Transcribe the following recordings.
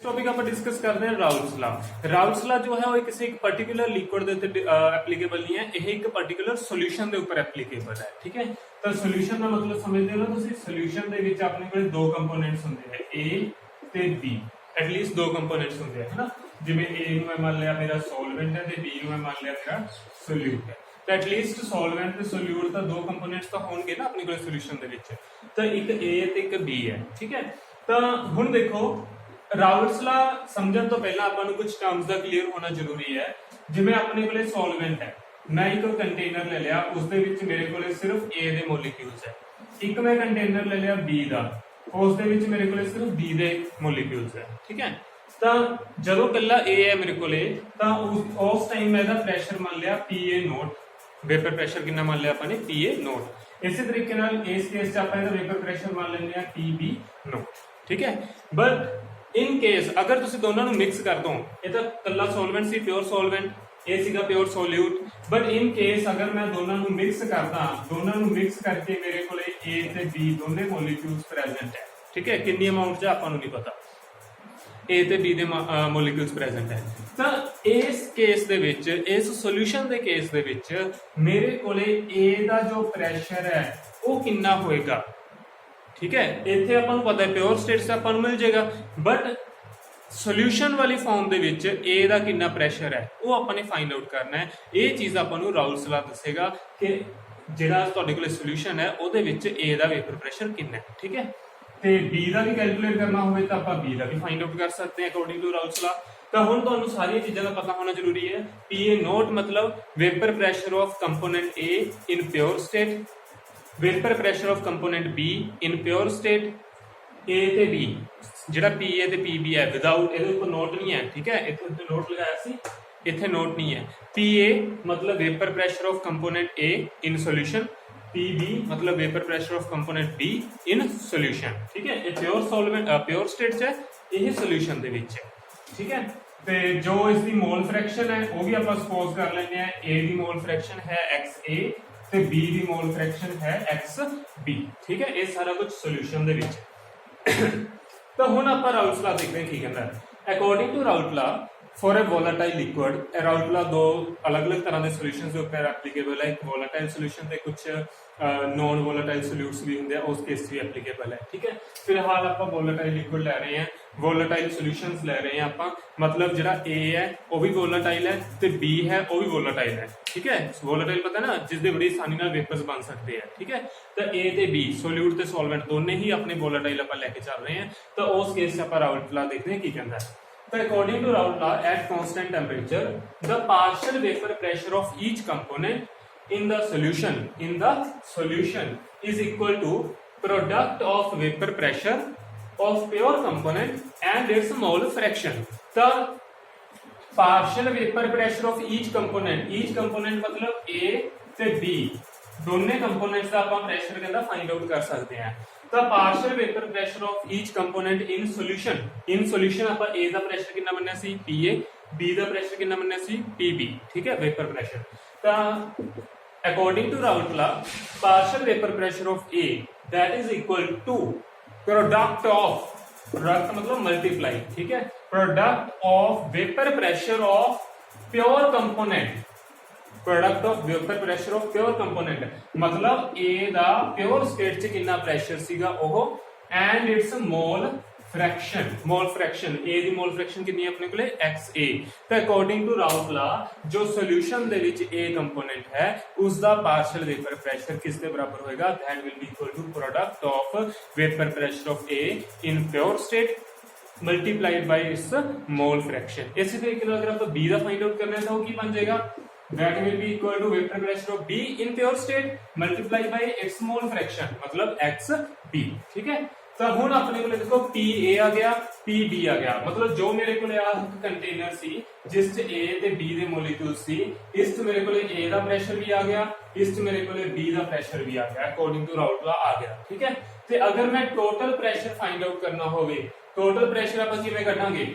Topic आप discuss करते हैं राउल्स लॉ। राउल्स लॉ जो है वो किसी एक पर्टिकुलर लिक्विड ਦੇ ਉੱਤੇ ਐਪਲੀਕੇਬਲ ਨਹੀਂ ਹੈ, ਇਹ ਇੱਕ ਪਾਰਟਿਕੂਲਰ ਸੋਲੂਸ਼ਨ ਦੇ ਉੱਪਰ ਐਪਲੀਕੇਬਲ ਹੈ। ਠੀਕ ਹੈ, ਤਾਂ ਸੋਲੂਸ਼ਨ ਦਾ ਮਤਲਬ ਸਮਝਦੇ ਹੋ ਨਾ ਤੁਸੀਂ। ਸੋਲੂਸ਼ਨ ਦੇ ਵਿੱਚ ਆਪਣੇ ਕੋਲ ਦੋ ਕੰਪੋਨੈਂਟਸ ਹੁੰਦੇ ਹੈ, A ਤੇ B। ਐਟਲੀਸਟ ਦੋ ਕੰਪੋਨੈਂਟਸ ਹੁੰਦੇ ਹੈ ਨਾ, ਜਿਵੇਂ A ਨੂੰ ਮੈਂ ਮੰਨ ਲਿਆ ਮੇਰਾ ਸੋਲਵੈਂਟ ਹੈ ਤੇ B ਨੂੰ ਮੈਂ ਮੰਨ ਲਿਆ ਮੇਰਾ ਸੋਲਿਊਟ ਹੈ। ਤਾਂ ਐਟਲੀਸਟ ਸੋਲਵੈਂਟ ਤੇ ਸੋਲਿਊਟ ਦਾ ਦੋ ਕੰਪੋਨੈਂਟਸ ਤਾਂ ਹੋਣਗੇ ਨਾ ਆਪਣੇ ਕੋਲ ਸੋਲੂਸ਼ਨ ਦੇ ਵਿੱਚ। ਤਾਂ ਇੱਕ A ਤੇ ਇੱਕ B ਹੈ। ਠੀਕ ਹੈ, ਤਾਂ ਹੁਣ ਦੇਖੋ ਰਾउल्स ला समझण तो पहला ਆਪਾਂ ਨੂੰ ਕੁਝ ਟਰਮਸ ਦਾ ਕਲੀਅਰ ਹੋਣਾ ਜ਼ਰੂਰੀ ਹੈ। ਜਿਵੇਂ ਆਪਣੇ ਕੋਲੇ ਸੋਲਵੈਂਟ ਹੈ, ਮੈਂ ਇੱਕ ਕੰਟੇਨਰ ਲੈ ਲਿਆ, ਉਸ ਦੇ ਵਿੱਚ ਮੇਰੇ ਕੋਲੇ ਸਿਰਫ A ਦੇ ਮੋਲੀਕਿਊਲਸ ਹੈ। ਇੱਕ ਮੈਂ ਕੰਟੇਨਰ ਲੈ ਲਿਆ B ਦਾ, ਉਸ ਦੇ ਵਿੱਚ ਮੇਰੇ ਕੋਲੇ ਸਿਰਫ B ਦੇ ਮੋਲੀਕਿਊਲਸ ਹੈ। ਠੀਕ ਹੈ, ਤਾਂ ਜਦੋਂ ਕੱਲਾ A ਹੈ ਮੇਰੇ ਕੋਲੇ, ਤਾਂ ਉਸ ਟਾਈਮ ਮੈਂ ਇਹਦਾ ਪ੍ਰੈਸ਼ਰ ਮੰਨ ਲਿਆ PA ਨੋਟ। ਵੇਪਰ ਪ੍ਰੈਸ਼ਰ ਕਿੰਨਾ ਮੰਨ ਲਿਆ ਆਪਾਂ ਨੇ? PA note. ਇਸੇ ਤਰੀਕੇ ਨਾਲ ਇਸ ਕੇਸ 'ਚ ਆਪਾਂ ਇਹਦਾ ਵੇਪਰ ਪ੍ਰੈਸ਼ਰ ਮੰਨ ਲੈਂਦੇ ਆ PB ਨੋਟ। ਠੀਕ ਹੈ, ਬਟ इन केस अगर तुसी दोनों ਨੂੰ ਮਿਕਸ ਕਰ ਦੋ, ਇਹ ਤਾਂ ਕੱਲਾ ਸੋਲਵੈਂਟ ਸੀ, ਪਿਓਰ ਸੋਲਵੈਂਟ, ਇਹ ਸੀਗਾ pure solute. But in case ਅਗਰ ਮੈਂ ਦੋਨਾਂ ਨੂੰ ਮਿਕਸ ਕਰਦਾ, ਦੋਨਾਂ ਨੂੰ ਮਿਕਸ ਕਰਕੇ ਮੇਰੇ ਕੋਲੇ A ਤੇ B ਦੋਨੇ ਮੋਲੀਕਿਊਲਸ ਪ੍ਰੈਜ਼ੈਂਟ ਹੈ। ਠੀਕ ਹੈ, ਕਿੰਨੀ ਅਮਾਉਂਟ 'ਚ ਆਪਾਂ ਨੂੰ ਨਹੀਂ ਪਤਾ, A ਤੇ B ਦੇ ਮੋਲੀਕਿਊਲਸ ਪ੍ਰੈਜ਼ੈਂਟ ਹੈ। ਤਾਂ ਇਸ ਕੇਸ ਦੇ ਵਿੱਚ, ਇਸ ਸੋਲੂਸ਼ਨ ਦੇ ਕੇਸ ਦੇ ਵਿੱਚ ਮੇਰੇ ਕੋਲੇ A ਦਾ ਜੋ ਪ੍ਰੈਸ਼ਰ ਹੈ ਉਹ ਕਿੰਨਾ ਹੋਏਗਾ? ठीक है, इत्थे आपां नूं पता है प्योर स्टेट से आपां नूं मिल जाएगा, बट सोल्यूशन वाली फॉर्म दे विच A दा कितना प्रैशर है वो आपां ने फाइंड आउट करना है। ये चीज़ आपां नूं राउल्स लॉ दसेगा कि जिहड़ा तुहाडे कोले सोल्यूशन है उहदे विच A दा वेपर प्रैशर कितना है। ठीक है, ते B दा भी कैलकुलेट करना होवे तां आपां B दा भी फाइंड आउट कर सकते हैं अकॉर्डिंग टू राउल्स लॉ। तो हुण तुहानूं सारी चीज़ां दा पता होना जरूरी है। PA नोट मतलब vapour pressure of component A in pure state, vapour pressure of component B in pure state. A ते B ਜਿਹੜਾ PA ਤੇ PB ਹੈ ਵਿਦਆਊਟ, ਇਹਦੇ ਉੱਪਰ ਨੋਟ ਨਹੀਂ ਹੈ। ਠੀਕ ਹੈ, ਇੱਥੇ ਨੋਟ ਲਗਾਇਆ ਸੀ, ਇੱਥੇ ਨੋਟ ਨਹੀਂ ਹੈ। PA मतलब vapour pressure of component A in solution, PB मतलब vapour pressure of component B in solution. ठीक है, ये प्योर सॉल्वेंट प्योर स्टेट 'ਚ ਹੈ, ਇਹ ਸੋਲੂਸ਼ਨ ਦੇ ਵਿੱਚ ਹੈ। ਠੀਕ ਹੈ, ਤੇ ਜੋ ਇਸ ਦੀ ਮੋਲ ਫ੍ਰੈਕਸ਼ਨ ਹੈ ਉਹ ਵੀ ਆਪਾਂ ਸਪੋਜ਼ ਕਰ ਲੈਂਦੇ ਆ। A ਦੀ ਮੋਲ ਫ੍ਰੈਕਸ਼ਨ ਹੈ XA ਤੇ B ਦੀ ਮੋਲ ਫ੍ਰੈਕਸ਼ਨ ਹੈ XB। ਠੀਕ ਹੈ, ਇਹ ਸਾਰਾ ਕੁਝ ਸੋਲੂਸ਼ਨ ਦੇ ਵਿੱਚ। ਤਾਂ ਹੁਣ ਆਪਾਂ ਰਾउल्स लॉ ਦੇਖਦੇ ਹਾਂ ਕੀ ਕਹਿੰਦਾ ਹੈ। According to ਰਾउल्स law for a volatile liquid, Raoult's law दो अलग अलग तरह के सोल्यूशन के ऊपर एप्लीकेबल है। एक वोलाटाइल सोल्यूशन ते कुछ नॉन वोलाटाइल सोल्यूट्स भी होंगे, उस केस भी एप्लीकेबल है। ठीक है, फिलहाल आप वोलाटाइल लिक्विड ले रहे हैं, वोलाटाइल सोल्यूशंस ले रहे हैं आप, मतलब जो A है वो भी वोलाटाइल है तो B है वो भी वोलाटाइल है। ठीक है, वोलाटाइल पता ना जिसके बड़ी आसानी नाल वेपर्स बन सकते हैं। ठीक है, तो A ते B सोल्यूट ते सॉल्वेंट दोनों ही अपने वोलाटाइल आप लेके चल रहे हैं। तो उस केस से आप राउल्स लॉ देखते हैं की कहता है। So according to Raoult law, at constant temperature, the partial vapor pressure of each component in the solution is equal to product of vapor pressure of pure component and its mole fraction. The partial vapor pressure of each component मतलब A ते B दोनों components का आप pressure कहता find out कर सकते हैं। तो partial vapour pressure of each component in solution आप A ਦਾ ਪ੍ਰੈਸ਼ਰ ਕਿੰਨਾ ਮੰਨਿਆ ਸੀ PA, B ਦਾ ਪ੍ਰੈਸ਼ਰ ਕਿੰਨਾ ਮੰਨਿਆ ਸੀ PB। ਠੀਕ ਹੈ, वेपर प्रेशर। ਤਾਂ according to Raoult's law partial vapour pressure of A that is equal to product मतलब मल्टीप्लाई। ठीक है, product of vapour pressure of pure component, product of vapour pressure of pure component मतलब A दा pure state च कितना pressure सीगा ओह and its mole fraction. A दी मोल फ्रैक्शन कितनी है अपने कोले XA। तो अकॉर्डिंग टू राउल्स लॉ जो सॉल्यूशन दे विच A कंपोनेंट है उसका पार्शियल वेपर प्रेशर किस दे बराबर होएगा? That will be equal to product of vapour pressure of A in pure state multiplied by its mole fraction. इसी तरीके अगर आप B का फाइंड आउट करना है तो की बन जाएगा? That will be equal to vapor pressure of B in pure state multiplied by its mole fraction मतलब XB। ठीक है, तो ਹੁਣ ਆਪਣੇ ਕੋਲੇ ਦੇਖੋ PA ਆ ਗਿਆ, PB ਆ ਗਿਆ, मतलब जो मेरे ਕੋਲੇ ਆ ਕੰਟੇਨਰ ਸੀ ਜਿਸ ਚ A ਤੇ B ਦੇ ਮੋਲੀਕਿਊਲ ਸੀ, ਇਸ ਚ ਮੇਰੇ ਕੋਲੇ A ਦਾ ਪ੍ਰੈਸ਼ਰ ਵੀ ਆ ਗਿਆ, ਇਸ ਚ ਮੇਰੇ ਕੋਲੇ B ਦਾ ਪ੍ਰੈਸ਼ਰ ਵੀ ਆ ਗਿਆ, ਅਕੋਰਡਿੰਗ ਟੂ ਰਾउल्स लॉ ਆ ਗਿਆ। ਠੀਕ ਹੈ, ਤੇ ਅਗਰ ਮੈਂ ਟੋਟਲ ਪ੍ਰੈਸ਼ਰ ਫਾਈਂਡ ਆਊਟ ਕਰਨਾ ਹੋਵੇ, ਟੋਟਲ ਪ੍ਰੈਸ਼ਰ ਆਪਾਂ ਕਿਵੇਂ ਕੱਢਾਂਗੇ?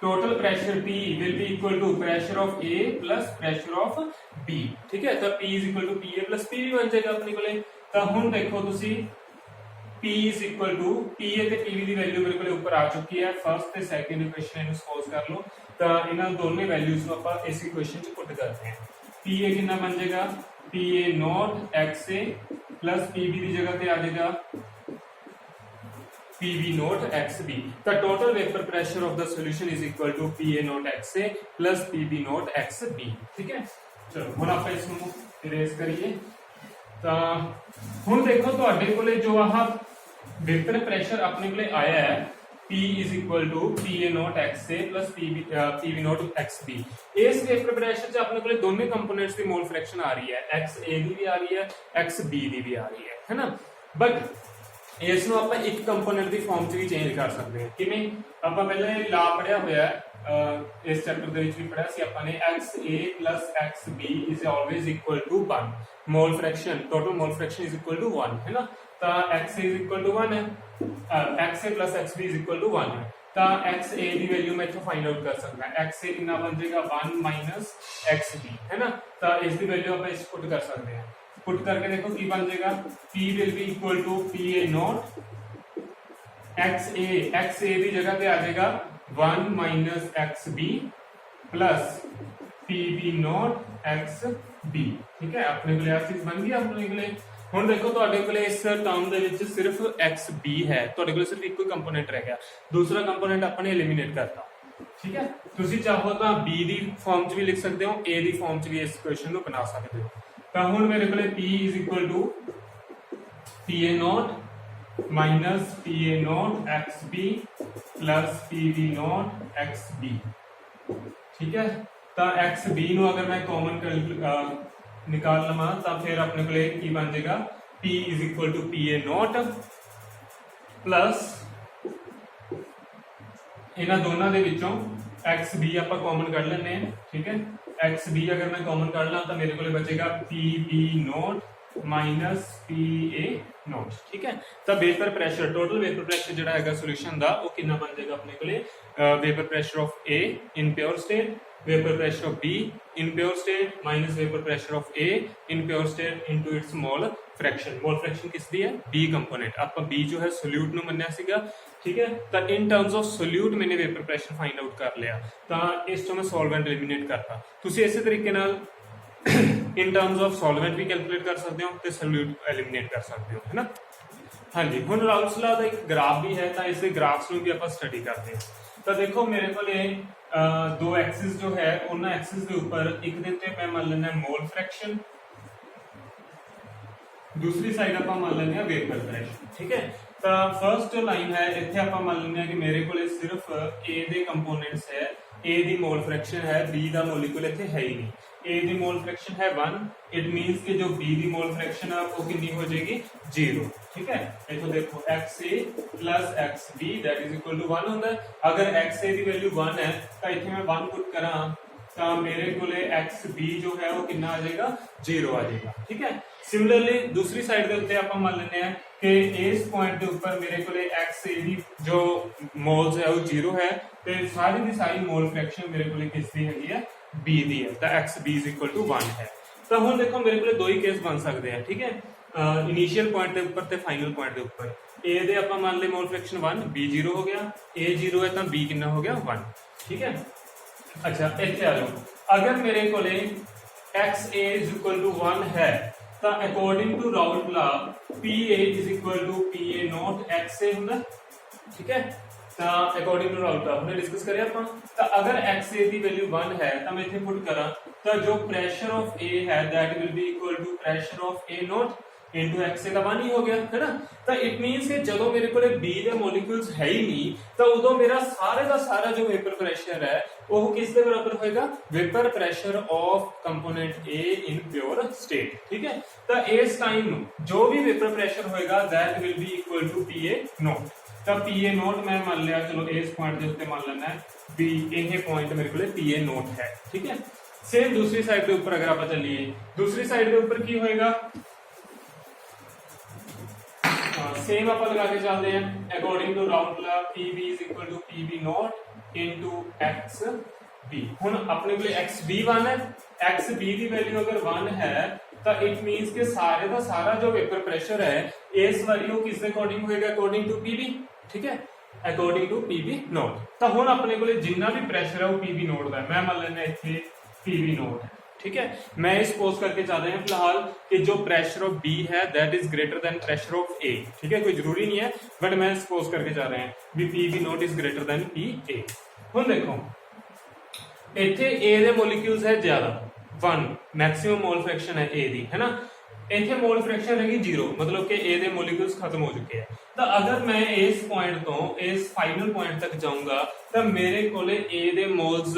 Total pressure P will be equal to pressure of A plus pressure of B। ठीक है, तो P is equal to PA plus PB बन जाएगा अपने कोले। तो हुण देखो तुसी P is equal to PA ਤੇ PV ਦੀ ਵੈਲਿਊ ਮੇਰੇ ਕੋਲ ਉੱਪਰ ਆ ਚੁੱਕੀ ਹੈ। ਫਰਸਟ ਤੇ ਸੈਕੰਡ ਇਕੁਏਸ਼ਨ ਇਹਨੂੰ ਸਪੋਜ਼ ਕਰ ਲਓ ਤਾਂ ਇਹਨਾਂ ਦੋਨੇ ਵੈਲਿਊਜ਼ ਨੂੰ ਆਪਾਂ ਇਸ ਇਕੁਏਸ਼ਨ 'ਚ ਪੁੱਟ ਕਰਦੇ ਹਾਂ। PA ਕਿੰਨਾ ਬਣ ਜਾਏਗਾ PA naught XA plus PB ਦੀ ਜਗ੍ਹਾ ਤੇ ਆ ਜਾਏਗਾ PB नॉट XB। ਤਾਂ ਟੋਟਲ ਵੇਪਰ ਪ੍ਰੈਸ਼ਰ ਆਫ ਦਾ solution is equal to PA naught XA plus PB naught XB। ਠੀਕ ਹੈ, ਚਲੋ ਹੁਣ ਆਪਾਂ ਇਸ ਨੂੰ ਇਰੇਜ਼ ਕਰੀਏ। ਤਾਂ ਹੁਣ ਦੇਖੋ ਤੁਹਾਡੇ ਕੋਲੇ ਜੋ ਆਹ वेपर प्रेशर अपने को आया है P is equal to PA naught XA plus PB naught XB। इस वेपर प्रेशर च अपने को दोनों कंपोनेंट्स की मोल फ्रैक्शन आ रही है, XA की भी आ रही है, XB की भी आ रही है ना। बट इस नु आपां एक कंपोनेंट की फॉर्म च भी चेंज कर सकते हैं। किवें आपां पहले ला पढ़िया होया इस चैप्टर दे विच भी पढ़िया सी आपां ने XA plus XB is always equal to 1। Mole fraction total mole fraction is equal to 1 है ना। तो XA इज इक्वल टू 1 है, XA plus XB is equal to 1 है। तो XA की वैल्यू मैं इथों फाइंड आउट कर सकता है। XA कितना बन जाएगा 1 माइनस XB है ना। तो इसकी वैल्यू आप इस पुट कर सकते हैं। पुट करके देखो की बन जाएगा P will be equal to PA naught XA की जगह पे आ जाएगा 1 minus XB plus PB naught XB। ठीक है, अपने को चीज बन गई अपने को। ਹੁਣ ਦੇਖੋ ਤੁਹਾਡੇ ਕੋਲੇ ਇਸ ਟਰਮ ਦੇ ਵਿੱਚ ਸਿਰਫ XB ਹੈ, ਤੁਹਾਡੇ ਕੋਲੇ ਸਿਰਫ ਇੱਕੋ ਹੀ ਕੰਪੋਨੈਂਟ ਰਹਿ ਗਿਆ, ਦੂਸਰਾ ਕੰਪੋਨੈਂਟ ਆਪਾਂ ਨੇ ਐਲੀਮੀਨੇਟ ਕਰਤਾ। ਠੀਕ ਹੈ, ਤੁਸੀਂ ਚਾਹੋ ਤਾਂ B ਦੀ ਫਾਰਮ 'ਚ ਵੀ ਲਿਖ ਸਕਦੇ ਹੋ, A ਦੀ ਫਾਰਮ 'ਚ ਵੀ ਇਸ ਇਕੁਏਸ਼ਨ ਨੂੰ ਬਣਾ ਸਕਦੇ ਹੋ। ਤਾਂ ਹੁਣ ਮੇਰੇ ਕੋਲੇ P is equal to PA naught minus PA naught XB plus PB naught XB। ठीक है, तो XB ਨੂੰ अगर मैं कॉमन निकाल लवा तो फिर अपने को की बन जाएगा P is equal to PA naught plus इन्हां दोनों दे विचों XB आपां कॉमन कढ लैंदे हैं। ठीक है, XB अगर मैं कॉमन कढ ला तो मेरे को बचेगा PB not minus PA not. ठीक है, तो vapour pressure total vapour pressure जिहड़ा हैगा सोल्यूशन दा वो कितना बन जाएगा अपने को vapour pressure of A in pure state, vapour pressure of B in pure state minus vapor pressure of A in pure state into its mole fraction। mole fraction किसदी है B कंपोनेंट, ਆਪਾਂ B जो है solute ਨੂੰ ਮੰਨਿਆ ਸੀਗਾ। ठीक है, तो in terms of solute मैंने वेपर pressure फाइंड आउट कर लिया, तो इस ਤੋਂ मैं solvent eliminate करता। ਤੁਸੀਂ ਇਸੇ ਤਰੀਕੇ ਨਾਲ in terms of solvent भी calculate कर सकते हो ਤੇ solute eliminate कर सकते हो, है ना। हाँ जी, ਹੁਣ ਰਾउल्स ला ਦਾ ਇੱਕ ग्राफ भी है, तो इस ग्राफ्स ਨੂੰ भी ਆਪਾਂ स्टडी करते हैं। तो देखो मेरे को दो एक्सिस जो है उन्होंने एक्सिस के ऊपर एक दिन पे मैं मान लेना मोल फ्रैक्शन, दूसरी साइड आप मान लेने वेपर प्रेशर। ठीक है, तो फर्स्ट जो लाइन है इतने आप मान लेने कि मेरे को सिर्फ A दे कंपोनेंट्स है, A दी मोल फ्रैक्शन है, B दा मोलिक्यूल इतने है ही नहीं। A दी मोल फ्रैक्शन है 1, इट मींस कि जो B दी मोल फ्रैक्शन है वो कितनी हो जाएगी 0। ठीक है, इथों देखो XA plus XB that is equal to 1 होता है। अगर XA की वैल्यू 1 है तो इतने मैं 1 पुट करा तो मेरे को XB जो है वो कितना आ जाएगा 0 आ जाएगा। ठीक है, सिमिलरली दूसरी साइड के उत्ते आप मान लेने हैं कि इस पॉइंट के ऊपर मेरे को XA की जो मोल्स है वो 0 है, तो सारी की सारी मोल फ्रैक्शन मेरे को किसकी है B दी है, तो XB इज इक्वल टू 1 है। तो हुण देखो मेरे को दो ही केस बन सकते हैं। ठीक है, इनिशियल पॉइंट के ऊपर ते फाइनल पॉइंट के ऊपर A दे आपां मान ले मोल फ्रैक्शन 1, B 0 हो गया, A 0 है तो B कितना हो गया 1। ठीक है, अच्छा इत्थे आ जाओ, अगर मेरे को XA इज इक्वल टू 1 है तो according to Raoult law PA is equal to PA naught XA हुंदा। ठीक है, तो अकॉर्डिंग टू राउल्ट लॉ हमने डिस्कस करिया आपां। तो अगर XA की वैल्यू 1 है तो मैं इत्थे पुट करा तो जो प्रेशर ऑफ A है that will be equal to pressure of A naught into XA का 1 ही हो गया, है ना। तो इट मींस कि जदों मेरे को B दे मॉलिक्यूल्स है ही नहीं तो उदों मेरा सारे का सारा जो वेपर प्रेशर है वो किस दे बराबर होएगा vapour pressure of component A in pure state. ठीक है, तो इस टाइम जो भी वेपर प्रेशर होएगा that will be equal to PA naught. तो PA नॉट मैं मान लिया, चलो इस पॉइंट के उत्ते मान लेना है B, ये पॉइंट मेरे को PA नॉट है। ठीक है, सेम दूसरी साइड के ऊपर अगर आप चलिए, दूसरी साइड के ऊपर की होएगा सेम आप लगा के चलते हैं according to Raoult law PB is equal to PB naught into XB। हुन अपने को XB 1 है, XB की वैल्यू अगर 1 है ਤਾਂ ਇਟ ਮੀਨਸ ਕਿ ਸਾਰੇ ਦਾ ਸਾਰਾ ਜੋ ਵੇਪਰ ਪ੍ਰੈਸ਼ਰ ਹੈ ਇਸ ਵਾਰੀ ਉਹ ਕਿਸ ਦੇ ਅਕੋਰਡਿੰਗ ਹੋਏਗਾ, ਅਕੋਰਡਿੰਗ ਟੂ ਪੀਵੀ, ਠੀਕ ਹੈ, ਅਕੋਰਡਿੰਗ ਟੂ ਪੀਵੀ ਨੋਟ। ਤਾਂ ਹੁਣ ਆਪਣੇ ਕੋਲੇ ਜਿੰਨਾ ਵੀ ਪ੍ਰੈਸ਼ਰ ਹੈ ਉਹ ਪੀਵੀ ਨੋਟ ਦਾ, ਮੈਂ ਮੰਨ ਲੈਣਾ ਇੱਥੇ पीवी नोट है, ठीक है। मैं सपोज करके चाह रहे हैं फिलहाल कि जो प्रेशर ऑफ बी है that is greater than pressure of ए, ठीक है, कोई जरूरी नहीं है बट मैं सपोज करके चाह रहे हैं भी PV note is greater than P A. हुण देखो इत्थे ए दे मॉलिक्यूल्स है ज्यादा 1, मैक्सिमम मोल फ्रैक्शन है ए दी, है ना, इत्थे मोल फ्रैक्शन रहेगी 0, मतलब कि ए दे मॉलिक्यूल्स खत्म हो चुके हैं। तो अगर मैं इस पॉइंट तो इस फाइनल पॉइंट तक जाऊंगा तो मेरे कोले ए दे मोल्स,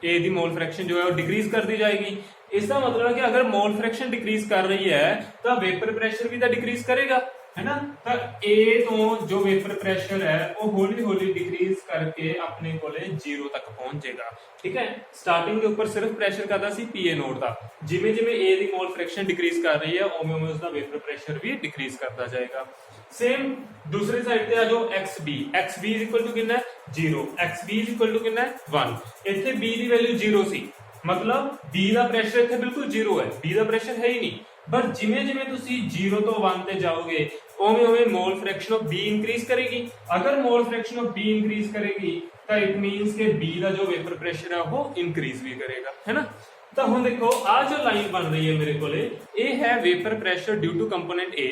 ए दी मोल फ्रैक्शन जो है वो डिक्रीज कर दी जाएगी। इसका मतलब है कि अगर मोल फ्रैक्शन डिक्रीज कर रही है तो वेपर प्रेशर भी तो डिक्रीज करेगा, है ना। तो ए तो जो वेपर प्रेशर है वो हौली हौली डिक्रीज करके अपने कोले 0 तक पहुंचेगा, ठीक है। स्टार्टिंग के ऊपर सिर्फ प्रेशर करता सी पीए नोट का, जिमें जिमें ए दी मोल फ्रैक्शन डिक्रीज कर रही है उवें उवें उसका वेपर प्रेशर भी डिक्रीज करता जाएगा। सेम दूसरी साइड पे आ जाओ XB, XB is equal to कितना है 0, XB इज इक्वल टू कितना है 1। इत्थे B दी वैल्यू 0 सी, मतलब B दा प्रेशर इत्थे बिल्कुल 0 है, B दा प्रेशर है ही नहीं, पर जिमें जिमें तुसी 0 तो 1 ते जाओगे उवें उवें मोल फ्रैक्शन ऑफ B इंक्रीज करेगी। अगर मोल फ्रैक्शन ऑफ B इंक्रीज करेगी तो इट मींस के B दा जो वेपर प्रेशर है वो इंक्रीज भी करेगा, है ना। तो हुण देखो आ जो लाइन बन रही है मेरे कोले ये है vapour pressure due to component A,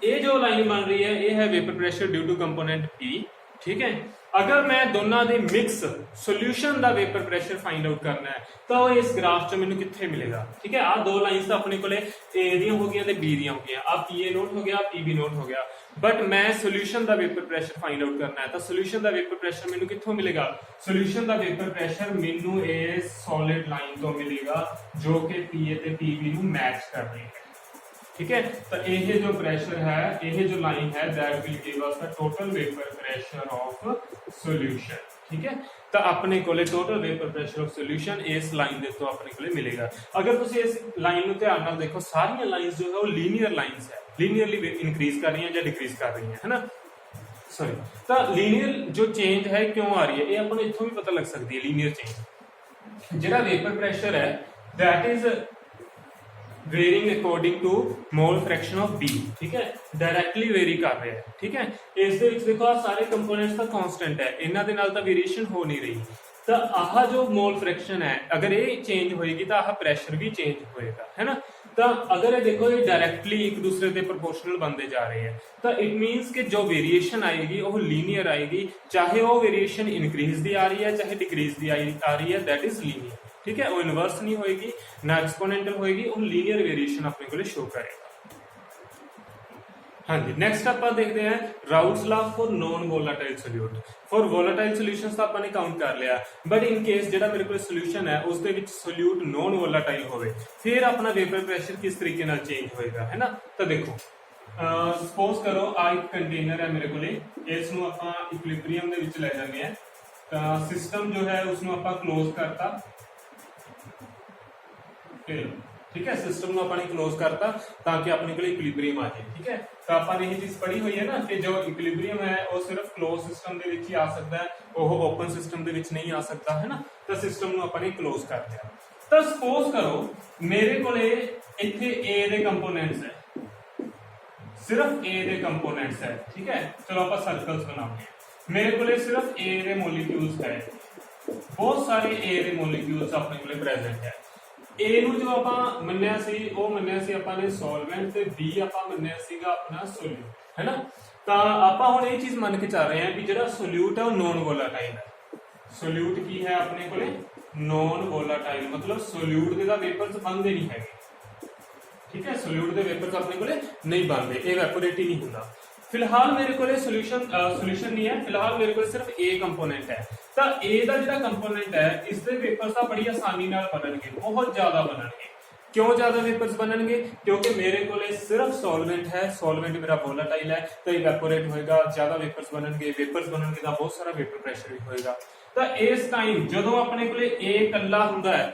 ये जो लाइन बन रही है ये है vapour pressure due to component P, ठीक है। अगर मैं दोनों दे मिक्स सॉल्यूशन दा वेपर प्रेशर फाइंड आउट करना है तो इस ग्राफ च मैनू कित्थे मिलेगा, ठीक है। आ दो लाइंस तो अपने कोले A दियां हो गईयां ते B दियां हो गईयां, आ PA नोट हो गया, PB नोट हो गया, बट मैं सॉल्यूशन दा वेपर प्रेशर फाइंड आउट करना है तो सॉल्यूशन दा वेपर प्रेशर मैनू कित्थों मिलेगा, सॉल्यूशन दा वेपर प्रेशर मैनू इस सॉलिड लाइन तो मिलेगा जो कि PA ते PB नू मैच कर रही है, ठीक है। तो ये जो प्रेशर है, ये जो लाइन है that will give us the total vapour pressure of solution, ठीक है। तो अपने कोले total vapour pressure of solution इस लाइन दे तो अपने कोले मिलेगा। अगर तुसी इस लाइन नु ध्यान नाल देखो सारी लाइंस जो है वो लीनियर लाइंस है, लीनियरली इंक्रीज कर रही हैं या डिक्रीज कर रही हैं, है ना, सॉरी। तो लीनियर जो चेंज है क्यों आ रही है ये अपन इत्थों भी पता लग सकती है। लीनियर चेंज जेड़ा वेपर प्रेशर है that is varying according to mole fraction of B, ठीक है, डायरेक्टली वेरी कर रहे हैं, ठीक है। इस दे विच देखो आ सारे कंपोनेंट्स का कांस्टेंट है, इन्हां दे नाल तां वेरिएशन हो नहीं रही। तो आह जो मोल फ्रैक्शन है अगर ये चेंज होएगी तो आह प्रेशर भी चेंज होएगा, है ना। तो अगर ये देखो ये डायरेक्टली एक दूसरे के प्रोपोर्शनल बनते जा रहे हैं तो इट मीनस कि जो वेरिएशन आएगी वो लीनियर आएगी, चाहे वो वेरिएशन इंक्रीज दी आ रही है चाहे डिक्रीज दी आ रही है, दैट इज लीनियर, ठीक है। वो इनवर्स नहीं होएगी ना एक्सपोनेंशियल होएगी, वो लीनियर वेरिएशन अपने को शो करेगा। हाँ जी, नेक्स्ट अपन देखते हैं routes law for non volatile solute. For volatile solutions तो अपन ने काउंट कर लिया, बट इन केस जेड़ा मेरे को सॉल्यूशन है उस दे विच सॉल्यूट नॉन वोलेटाइल होवे फिर अपना वेपर प्रेशर किस तरीके नाल चेंज होएगा, है ना। तो देखो सपोज करो आ एक कंटेनर है मेरे कोले, इस नु आपां इक्विलिब्रियम दे विच ले जांदे हैं, तो सिस्टम जो है उसनु आपां क्लोज करता, ठीक है, सिस्टम को अपने क्लोज करता ताकि अपने को इक्विलिब्रियम आ जाए, ठीक है। तो अपन ये चीज पढ़ी हुई है ना कि जो इक्विलिब्रियम है वो सिर्फ क्लोज सिस्टम दे विच ही आ सकता है, वो ओपन सिस्टम दे विच नहीं आ सकता, है ना। तो सिस्टम को अपने क्लोज करते हैं। तो सपोज करो मेरे कोले इत्थे ए दे कंपोनेंट्स है, सिर्फ ए दे कंपोनेंट्स है, ठीक है। चलो अपन सर्कल्स बनाते हैं। मेरे कोले सिर्फ ए दे मॉलिक्यूल्स है, बहुत सारे ए दे मॉलिक्यूल्स अपने कोले प्रेजेंट है। ए ਨੂੰ जो ਆਪਾਂ ਮੰਨਿਆ ਸੀ ਉਹ ਮੰਨਿਆ ਸੀ ਆਪਾਂ ਨੇ ਸੋਲਵੈਂਟ ਤੇ B ਆਪਾਂ ਮੰਨਿਆ ਸੀਗਾ ਆਪਣਾ ਸੋਲਿਊਟ, है ना। ਤਾਂ ਆਪਾਂ ਹੁਣ ਇਹ ਚੀਜ਼ ਮੰਨ ਕੇ ਚੱਲ ਰਹੇ ਹਾਂ ਵੀ ਜਿਹੜਾ ਸੋਲਿਊਟ ਹੈ ਉਹ ਨੋਨ ਵੋਲਾਟਾਈਲ ਹੈ। ਸੋਲਿਊਟ ਕੀ ਹੈ ਆਪਣੇ ਕੋਲੇ ਨੋਨ ਵੋਲਾਟਾਈਲ, मतलब ਸੋਲਿਊਟ ਦੇ ਦਾ ਵੇਪਰਸ ਬਣਦੇ ਨਹੀਂ ਹੈਗੇ, ठीक है। ਸੋਲਿਊਟ ਦੇ ਵੇਪਰਸ ਆਪਣੇ ਕੋਲੇ ਨਹੀਂ ਬਣਦੇ, ਇਹ ਇਵੈਪੋਰੇਟ ਹੀ ਨਹੀਂ ਹੁੰਦਾ। फिलहाल मेरे को सोल्यूशन नहीं है, फिलहाल मेरे को सिर्फ ए कंपोनेंट है। तो ए का जो कंपोनेंट है इसके वेपर्स तो बड़ी आसानी नाल बनणगे, बहुत ज्यादा बनणगे। क्यों ज्यादा वेपर्स बनणगे, क्योंकि मेरे को सिर्फ सॉल्वेंट है, सॉल्वेंट मेरा वोलेटाइल है तो इवेपोरेट होएगा, ज्यादा वेपर्स बनणगे, वेपर्स बनणगे तो बहुत सारा वेपर प्रेशर भी होएगा। तो इस टाइम जो अपने को ए कल्ला हुंदा है,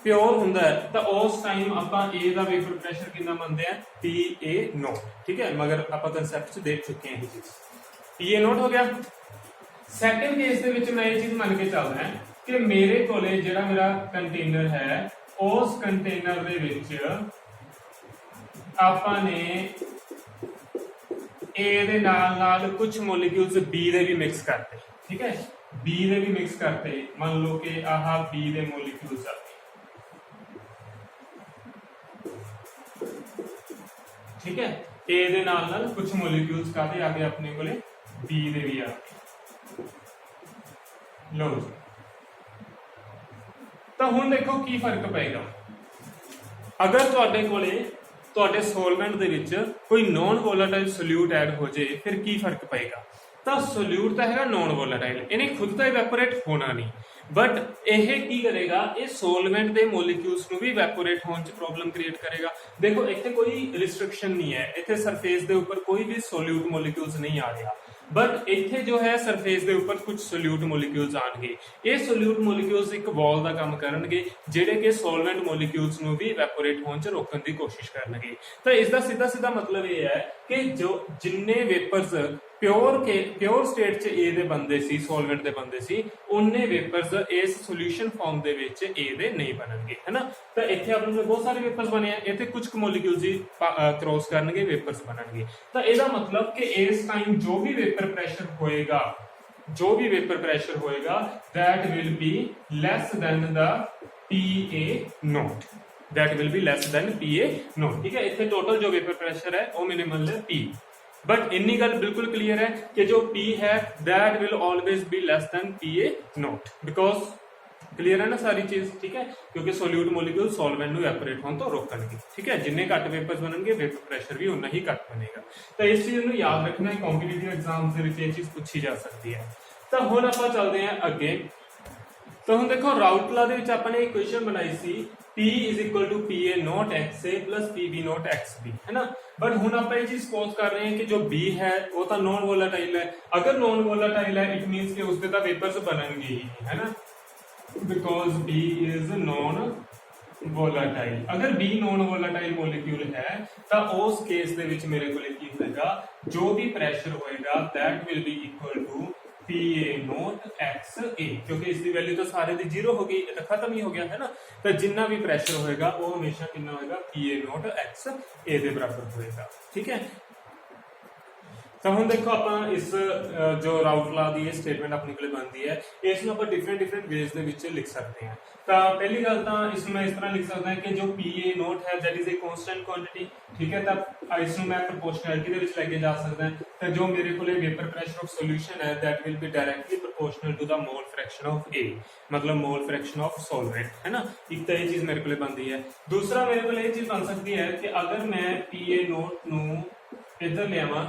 प्योर हुंदा है, तो उस टाइम आपां ए दा वेपर प्रेशर कितना मनदे हैं PA नोट, ठीक है। मगर आपां कांसेप्ट च देख चुके हैं ये चीज, PA नोट हो गया। सैकंड केस दे विच मैं ये चीज मान के चल रहा कि मेरे कोले जेड़ा मेरा कंटेनर है उस कंटेनर दे विच ਆਪਾਂ ਨੇ A ਦੇ ਨਾਲ कुछ ਮੋਲੀਕਿਊਲਸ B ਦੇ ਵੀ ਮਿਕਸ ਕਰਤੇ, ਠੀਕ ਹੈ, B ਦੇ ਵੀ ਮਿਕਸ ਕਰਤੇ। ਮੰਨ ਲਓ ਕਿ ਆਹ B ਦੇ ਮੋਲੀਕਿਊਲਸ ਆ, ठीक है, A ਦੇ ਨਾਲ कुछ ਮੋਲੀਕਿਊਲਸ ਕਾਹਦੇ ਆ ਗਏ ਆਪਣੇ ਕੋਲੇ, B ਦੇ ਵੀ ਆ ਗਏ। ਲਓ ਜੀ, ਤਾਂ ਹੁਣ ਦੇਖੋ ਕੀ ਫਰਕ ਪਏਗਾ ਅਗਰ ਤੁਹਾਡੇ ਕੋਲੇ ਤੁਹਾਡੇ ਸੋਲਵੈਂਟ ਦੇ ਵਿੱਚ ਕੋਈ ਨॉन ਵੋਲੇਟਾਈਲ ਸੋਲਿਊਟ ਐਡ ਹੋ ਜੇ, ਫਿਰ ਕੀ ਫਰਕ ਪਏਗਾ। ਤਾਂ ਸੋਲਿਊਟ ਤਾਂ ਹੈਗਾ ਨॉन ਵੋਲੇਟਾਈਲ, ਇਹਨੇ ਖੁਦ ਤਾਂ ਇਵੈਪੋਰੇਟ ਹੋਣਾ ਨਹੀਂ, बट ਇਹ ਕੀ ਕਰੇਗਾ, ਇਹ ਸੋਲਵੈਂਟ ਦੇ ਮੋਲੀਕਿਊਲਸ ਨੂੰ ਵੀ ਇਵੈਪੋਰੇਟ ਹੋਣ 'ਚ ਪ੍ਰੋਬਲਮ ਕ੍ਰੀਏਟ ਕਰੇਗਾ। ਦੇਖੋ ਇੱਥੇ ਕੋਈ ਰਿਸਟ੍ਰਿਕਸ਼ਨ ਨਹੀਂ ਹੈ, ਇੱਥੇ ਸਰਫੇਸ ਦੇ ਉੱਪਰ ਕੋਈ ਵੀ ਸੋਲਿਊਟ ਮੋਲੀਕਿਊਲਸ ਨਹੀਂ ਆ ਰਿਹਾ, बट ਇੱਥੇ ਜੋ ਹੈ ਸਰਫੇਸ ਦੇ ਉੱਪਰ ਕੁਝ ਸੋਲਿਊਟ ਮੋਲੀਕਿਊਲਸ ਆਣਗੇ। ਇਹ ਸੋਲਿਊਟ ਮੋਲੀਕਿਊਲਸ ਇੱਕ ਵਾਲ ਦਾ ਕੰਮ ਕਰਨਗੇ, ਜਿਹੜੇ ਕਿ ਸੋਲਵੈਂਟ ਮੋਲੀਕਿਊਲਸ ਨੂੰ ਵੀ ਇਵੈਪੋਰੇਟ ਹੋਣ 'ਚ ਰੋਕਣ ਦੀ ਕੋਸ਼ਿਸ਼ ਕਰਨਗੇ। ਤਾਂ ਇਸ ਦਾ ਸਿੱਧਾ ਮਤਲਬ ਇਹ ਹੈ ਕਿ ਜੋ ਜਿੰਨੇ ਵੇਪਰਸ प्योर स्टेट च ए दे बनदे सी, सॉल्वेंट दे बनदे सी, उन्ने वेपर्स इस सॉल्यूशन फॉर्म दे विच ए दे नहीं बनणगे, है ना। तो इत्थे अपने कोल बहुत सारे वेपर्स बने हैं, इत्थे कुछ मॉलिक्यूल्स ही क्रॉस करनगे, वेपर्स बनणगे। तो इसदा मतलब कि इस टाइम जो भी वेपर प्रेशर होएगा, that will be less than the PA not, that will be less than PA not, ठीक है। इत्थे टोटल जो वेपर प्रेशर है वो मिनिमल है P, बट इन्नी गल बिल्कुल क्लियर है कि जो P है that will always be less than PA not, because clear है ना सारी चीज, ठीक है, क्योंकि सोल्यूट मॉलिक्यूल सॉल्वेंट ਨੂੰ ਇਵੈਪੋਰੇਟ ਹੋਣ ਤੋਂ ਰੋਕਣਗੇ, ਠੀਕ ਹੈ। ਜਿੰਨੇ ਘੱਟ ਵੇਪਰਸ ਬਣਨਗੇ ਵੇਪਰ ਪ੍ਰੈਸ਼ਰ ਵੀ ਉਨਾ ਹੀ ਘੱਟ ਬਣੇਗਾ। ਤਾਂ ਇਸ ਚੀਜ਼ ਨੂੰ ਯਾਦ ਰੱਖਣਾ ਹੈ, ਕੰਪੀਟੀਟਿਵ ਐਗਜ਼ਾਮਸ ਦੇ ਵਿੱਚ ਇਹ ਚੀਜ਼ ਪੁੱਛੀ ਜਾ ਸਕਦੀ ਹੈ। ਤਾਂ ਹੁਣ ਆਪਾਂ ਚੱਲਦੇ ਹਾਂ ਅੱਗੇ। ਤਾਂ ਹੁਣ ਦੇਖੋ ਰਾਊਟਲਾ ਦੇ ਵਿੱਚ ਆਪਾਂ ਨੇ ਇੱਕ ਕੁਐਸਚਨ ਬਣਾਈ ਸੀ, P is equal to PA naught XA plus PB naught XB, है ना। बट हुन आप ये चीज सपोज कर रहे हैं कि जो B है वो तो नॉन वोलेटाइल है। अगर नॉन वोलेटाइल है इट मींस कि उसके तो वेपर्स बननगे ही, है ना, because B is non volatile. अगर B नॉन वोलेटाइल मॉलिक्यूल है तो उस केस दे विच मेरे कोले की होएगा, जो भी प्रेशर होएगा that will be equal to PA naught XA, क्योंकि इसकी वैल्यू तो सारे दी 0 हो गई, तो खत्म ही हो गया, है ना। तो जितना भी प्रेशर होएगा वो हमेशा कितना होएगा, PA नॉट XA के बराबर होएगा, ठीक है। तो हम देखो आप इस जो राउट लॉ की स्टेटमेंट अपने को बनती है, इसमें आप डिफरेंट वेज के लिख सकते हैं। तो पहली गल तो इसमें इस तरह लिख सकता है कि जो PA नॉट है that is a constant quantity, ठीक है। तो इसमें मैं प्रोपोर्शनैलिटी के लेके जा सकता है। तो जो मेरे को वेपर प्रेशर ऑफ सॉल्यूशन है that will be directly proportional to the mole fraction of A, मतलब मोल फ्रैक्शन ऑफ सॉल्वेंट, है ना। एक तो ये चीज मेरे को बनती है। दूसरा मेरे को ये चीज बन सकती है कि अगर मैं PA नॉट नू इधर ले आवां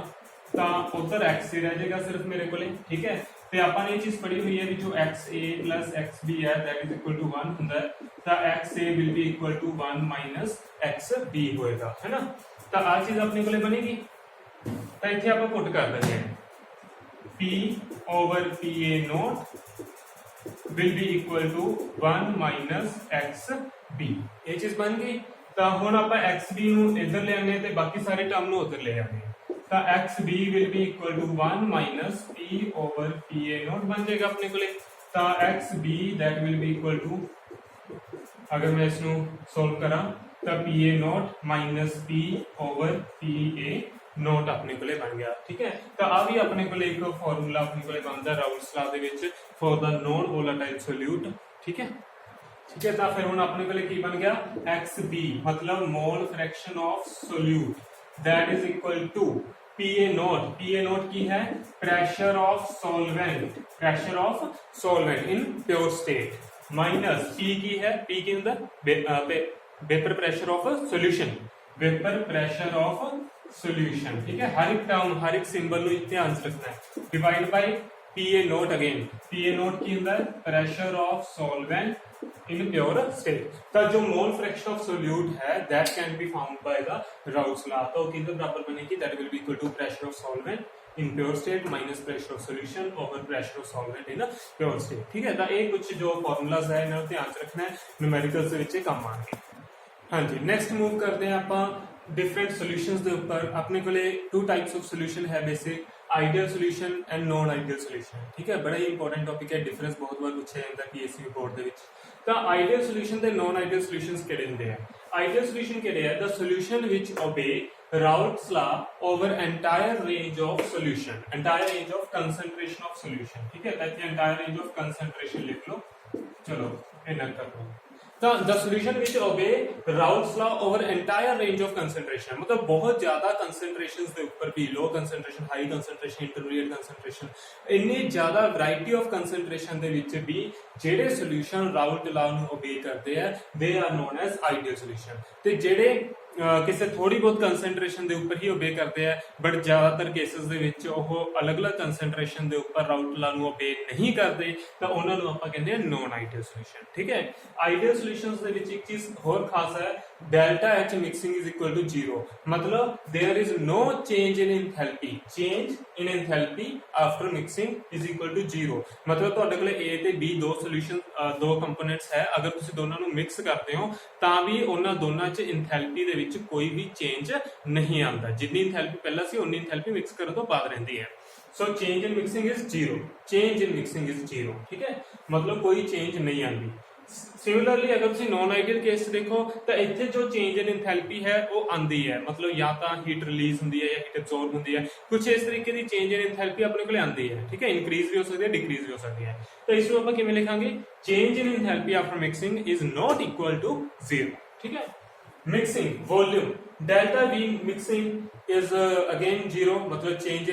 तो उधर XA रह जाएगा सिर्फ मेरे को, ठीक है। तो आपने ये चीज पढ़ी हुई है जो XA प्लस XB है दैट इज इक्वल टू 1 ਹੁੰਦਾ ਹੈ, तो XA will be equal to 1 minus XB होएगा, है ना। तो आ चीज अपने को बनेगी। तो इत्थे आप पुट कर देंगे हैं P over PA naught will be equal to 1 minus XB, ये चीज बन गई। तो हुण आप XB नूं इधर ले आने ते बाकी सारे टर्म नूं उधर ले आने, तो XB will be equal to 1 minus P over PA naught बन जाएगा अपने को। तो XB that will be equal to, अगर मैं इसको सोल्व करा तो PA naught minus P over PA naught अपने को बन गया, ठीक है। तो आ भी अपने को एक फॉर्मूला अपने को बनता है Raoult's law they which for the non volatile solute, ठीक है। ठीक है, तो फिर हुण अपने को की बन गया XB मतलब mole fraction of solute that is equal to PA naught की है pressure of solvent in pure state, minus P की है, P की अंदर वेपर प्रेशर ऑफ सॉल्यूशन, ठीक है। हर एक टर्म हर एक सिंबल ध्यान से रखना है, divide by PA naught, again PA naught की अंदर pressure of solvent in pure state. तो जो मोल फ्रैक्शन ऑफ सोल्यूट है that can be found by the Raoult's law. तो किधर बराबर बनेगी, that will be equal to pressure of solvent in pure state minus pressure of solution over pressure of solvent in pure state, ठीक है। तो ये कुछ जो फॉर्मूलाज है इन्हें ध्यान से रखना है, न्यूमेरिकल्स दे विच काम आएंगे। हाँ जी, नैक्सट मूव करते हैं आप डिफरेंट सोल्यूशंस के ऊपर। अपने को 2 टाइप्स ऑफ सोल्यूशन है basic, ideal solution and ਨॉन ideal solution. ਠੀਕ ਹੈ, ਬੜਾ ਹੀ ਇੰਪੋਰਟੈਂਟ ਟੌਪਿਕ ਹੈ, ਡਿਫਰੈਂਸ ਬਹੁਤ ਵਾਰ ਪੁੱਛਿਆ ਜਾਂਦਾ ਪੀਐਸਯੂ ਬੋਰਡ ਦੇ ਵਿੱਚ। ਤਾਂ ਆਈਡੀਅਲ ਸੋਲੂਸ਼ਨ ਤੇ ਨॉन ਆਈਡੀਅਲ ਸੋਲੂਸ਼ਨਸ ਕਿਹੜੇ ਹੁੰਦੇ ਆ? ਆਈਡੀਅਲ ਸੋਲੂਸ਼ਨ ਕਿਹੜੇ ਆ? ਦ solution which obey Raoult's law over entire range of solution, entire range of concentration of solution। ठीक है, ताकि entire range of concentration लिख लो। चलो इन्ना कर लो। तो the solution which obey Raoult's law over entire range of concentration, मतलब बहुत ज्यादा concentrations ਦੇ ਉੱਪਰ ਵੀ low concentration, high concentration, intermediate concentration, ਇੰਨੀ ਜ਼ਿਆਦਾ variety of concentration ਦੇ ਵਿੱਚ ਵੀ ਜਿਹੜੇ solution Raoult law ਨੂੰ obey ਕਰਦੇ ਆ they are known as ideal solution। ਤੇ ਜਿਹੜੇ ਕਿਸੇ ਥੋੜੀ ਬਹੁਤ ਕੰਸੈਂਟ੍ਰੇਸ਼ਨ ਦੇ ਉੱਪਰ ਹੀ ਓਬੇ ਕਰਦੇ ਆ ਬਟ ਜ਼ਿਆਦਾਤਰ ਕੇਸਿਸ ਦੇ ਵਿੱਚ ਉਹ ਅਲੱਗ-ਅਲੱਗ ਕੰਸੈਂਟ੍ਰੇਸ਼ਨ ਦੇ ਉੱਪਰ ਰਾਊਟ ਲਾ ਨੂੰ ਓਬੇ ਨਹੀਂ ਕਰਦੇ ਤਾਂ ਉਹਨਾਂ ਨੂੰ ਆਪਾਂ ਕਹਿੰਦੇ ਆ ਨॉन ਆਈਡੀਅਲ ਸੋਲੂਸ਼ਨ। ਠੀਕ ਹੈ, ਆਈਡੀਅਲ ਸੋਲੂਸ਼ਨਸ ਦੇ ਵਿੱਚ ਇੱਕ ਚੀਜ਼ ਹੋਰ ਖਾਸ ਹੈ, delta H mixing is equal to 0, ਮਤਲਬ there is no change in enthalpy, change in enthalpy after mixing is equal to 0। मतलब ਤੁਹਾਡੇ ਕੋਲੇ A ਤੇ B ਦੋ ਸੋਲੂਸ਼ਨ ਦੋ ਕੰਪੋਨੈਂਟਸ ਹੈ, ਅਗਰ ਤੁਸੀਂ ਦੋਨਾਂ ਨੂੰ ਮਿਕਸ ਕਰਦੇ ਹੋ ਤਾਂ ਵੀ ਉਹਨਾਂ ਦੋਨਾਂ 'ਚ ਐਂਥੈਲਪੀ ਦੇ ਵਿੱਚ ਕੋਈ ਵੀ ਚੇਂਜ ਨਹੀਂ ਆਉਂਦਾ, ਜਿੰਨੀ ਐਂਥੈਲਪੀ ਪਹਿਲਾਂ ਸੀ ਉਨੀ ਐਂਥੈਲਪੀ ਮਿਕਸ ਕਰਨ ਤੋਂ ਬਾਅਦ ਰਹਿੰਦੀ ਹੈ। ਸੋ change in mixing is 0, change in mixing is 0। ਠੀਕ ਹੈ, ਮਤਲਬ ਕੋਈ ਚੇਂਜ ਨਹੀਂ ਆਉਂਦੀ। ਸਿਮਿਲਰਲੀ ਅਗਰ ਤੁਸੀਂ ਨॉन ਆਈਡੀਅਲ ਕੇਸ ਦੇਖੋ ਤਾਂ ਇੱਥੇ ਜੋ ਚੇਂਜ ਇਨ ਐਂਥੈਲਪੀ ਹੈ ਉਹ ਆਂਦੀ ਹੈ, ਮਤਲਬ ਜਾਂ ਤਾਂ ਹੀਟ ਰਿਲੀਜ਼ ਹੁੰਦੀ ਹੈ ਜਾਂ ਹੀਟ ਐਬਜ਼ੌਰਬ ਹੁੰਦੀ ਹੈ, ਕੁਝ ਇਸ ਤਰੀਕੇ ਦੀ ਚੇਂਜ ਇਨ ਐਂਥੈਲਪੀ ਆਪਣੇ ਕੋਲ ਆਂਦੀ ਹੈ। ਠੀਕ ਹੈ, ਇਨਕਰੀਜ਼ ਵੀ ਹੋ ਸਕਦੀ ਹੈ, ਡਿਕਰੀਜ਼ ਵੀ ਹੋ ਸਕਦੀ ਹੈ। ਤਾਂ ਇਸ ਨੂੰ ਆਪਾਂ ਕਿਵੇਂ ਲਿਖਾਂਗੇ? Change in ਐਂਥੈਲਪੀ after mixing is not equal to 0। ਠੀਕ ਹੈ, mixing volume delta V mixing is again 0, मतलब change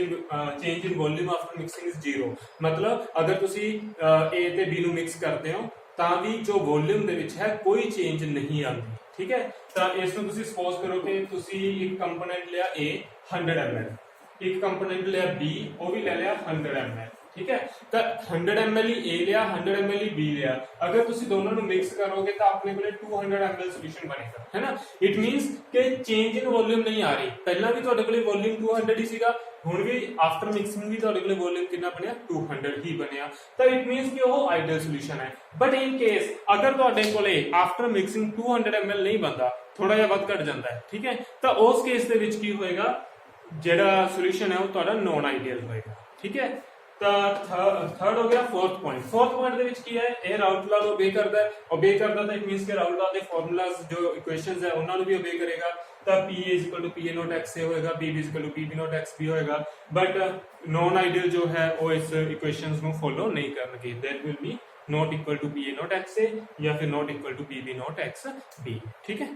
in volume after mixing is 0। मतलब अगर तुसी A ਤੇ B ਨੂੰ ਮਿਕਸ ਕਰਦੇ ਹੋ ਤਾਂ ਵੀ ਜੋ ਵੋਲਿਊਮ ਦੇ ਵਿੱਚ ਹੈ ਕੋਈ ਚੇਂਜ ਨਹੀਂ ਆਉਂਦੀ। ਠੀਕ ਹੈ, ਤਾਂ ਇਸ ਨੂੰ ਤੁਸੀਂ ਸਪੋਜ਼ ਕਰੋ ਕਿ ਤੁਸੀਂ ਇੱਕ ਕੰਪੋਨੈਂਟ ਲਿਆ A 100 ml, ਇੱਕ ਕੰਪੋਨੈਂਟ ਲਿਆ B ਉਹ ਵੀ ਲੈ ਲਿਆ 100 ml। ठीक है, तो 100 ml ही A लिया, 100 ml ही B लिया, अगर तुसी दोनों ਨੂੰ ਮਿਕਸ ਕਰੋਗੇ ਤਾਂ ਆਪਣੇ ਕੋਲੇ 200 ml ਸੋਲੂਸ਼ਨ ਬਣੇਗਾ, है ना। इट मींस कि चेंज इन वॉल्यूम नहीं आ रही, ਪਹਿਲਾਂ ਵੀ ਤੁਹਾਡੇ ਕੋਲੇ ਵੋਲਿਊਮ 200 ਹੀ ਸੀਗਾ, ਹੁਣ ਵੀ ਆਫਟਰ ਮਿਕਸਿੰਗ ਵੀ ਤੁਹਾਡੇ ਕੋਲੇ ਵੋਲਿਊਮ ਕਿੰਨਾ ਬਣਿਆ? 200 ਹੀ ਬਣਿਆ। ਤਾਂ ਇਟ ਮੀਨਸ ਕਿ ਉਹ ਆਈਡੀਅਲ ਸੋਲੂਸ਼ਨ ਹੈ। ਬਟ ਇਨ ਕੇਸ ਅਗਰ ਤੁਹਾਡੇ ਕੋਲੇ ਆਫਟਰ ਮਿਕਸਿੰਗ 200 ml ਨਹੀਂ ਬਣਦਾ, ਥੋੜਾ ਜਿਹਾ ਵੱਧ ਘਟ ਜਾਂਦਾ ਹੈ, ਠੀਕ ਹੈ, ਤਾਂ ਉਸ ਕੇਸ ਦੇ ਵਿੱਚ ਕੀ ਹੋਏਗਾ? ਜਿਹੜਾ ਸੋਲੂਸ਼ਨ ਹੈ ਉਹ ਤੁਹਾਡਾ ਨॉन ਆਈਡੀਅਲ ਹੋਏਗਾ। ਠੀਕ ਹੈ, थर्ड हो गया। फोर्थ पॉइंट ਦੇ ਵਿੱਚ ਕੀ ਹੈ? ਇਹ ਰਾਊਟ ਲਾ ਨੂੰ ਓਬੇ ਕਰਦਾ ਹੈ, ਓਬੇ ਕਰਦਾ ਤਾਂ ਇਟ ਮੀਨਸ ਕਿ ਰਾਊਟ ਲਾ ਦੇ ਫਾਰਮੂਲਾਸ ਜੋ ਇਕੁਏਸ਼ਨਸ ਹੈ ਉਹਨਾਂ ਨੂੰ ਵੀ ਓਬੇ ਕਰੇਗਾ। ਤਾਂ PA PA नॉट x से होएगा, PB PB नॉट x भी होएगा। बट नॉन आइडियल जो है वो इस इक्वेशंस ਨੂੰ ਫੋਲੋ ਨਹੀਂ ਕਰਨਗੇ। That will be not equal to PA naught x से या फिर not equal to PB naught x b। ठीक है,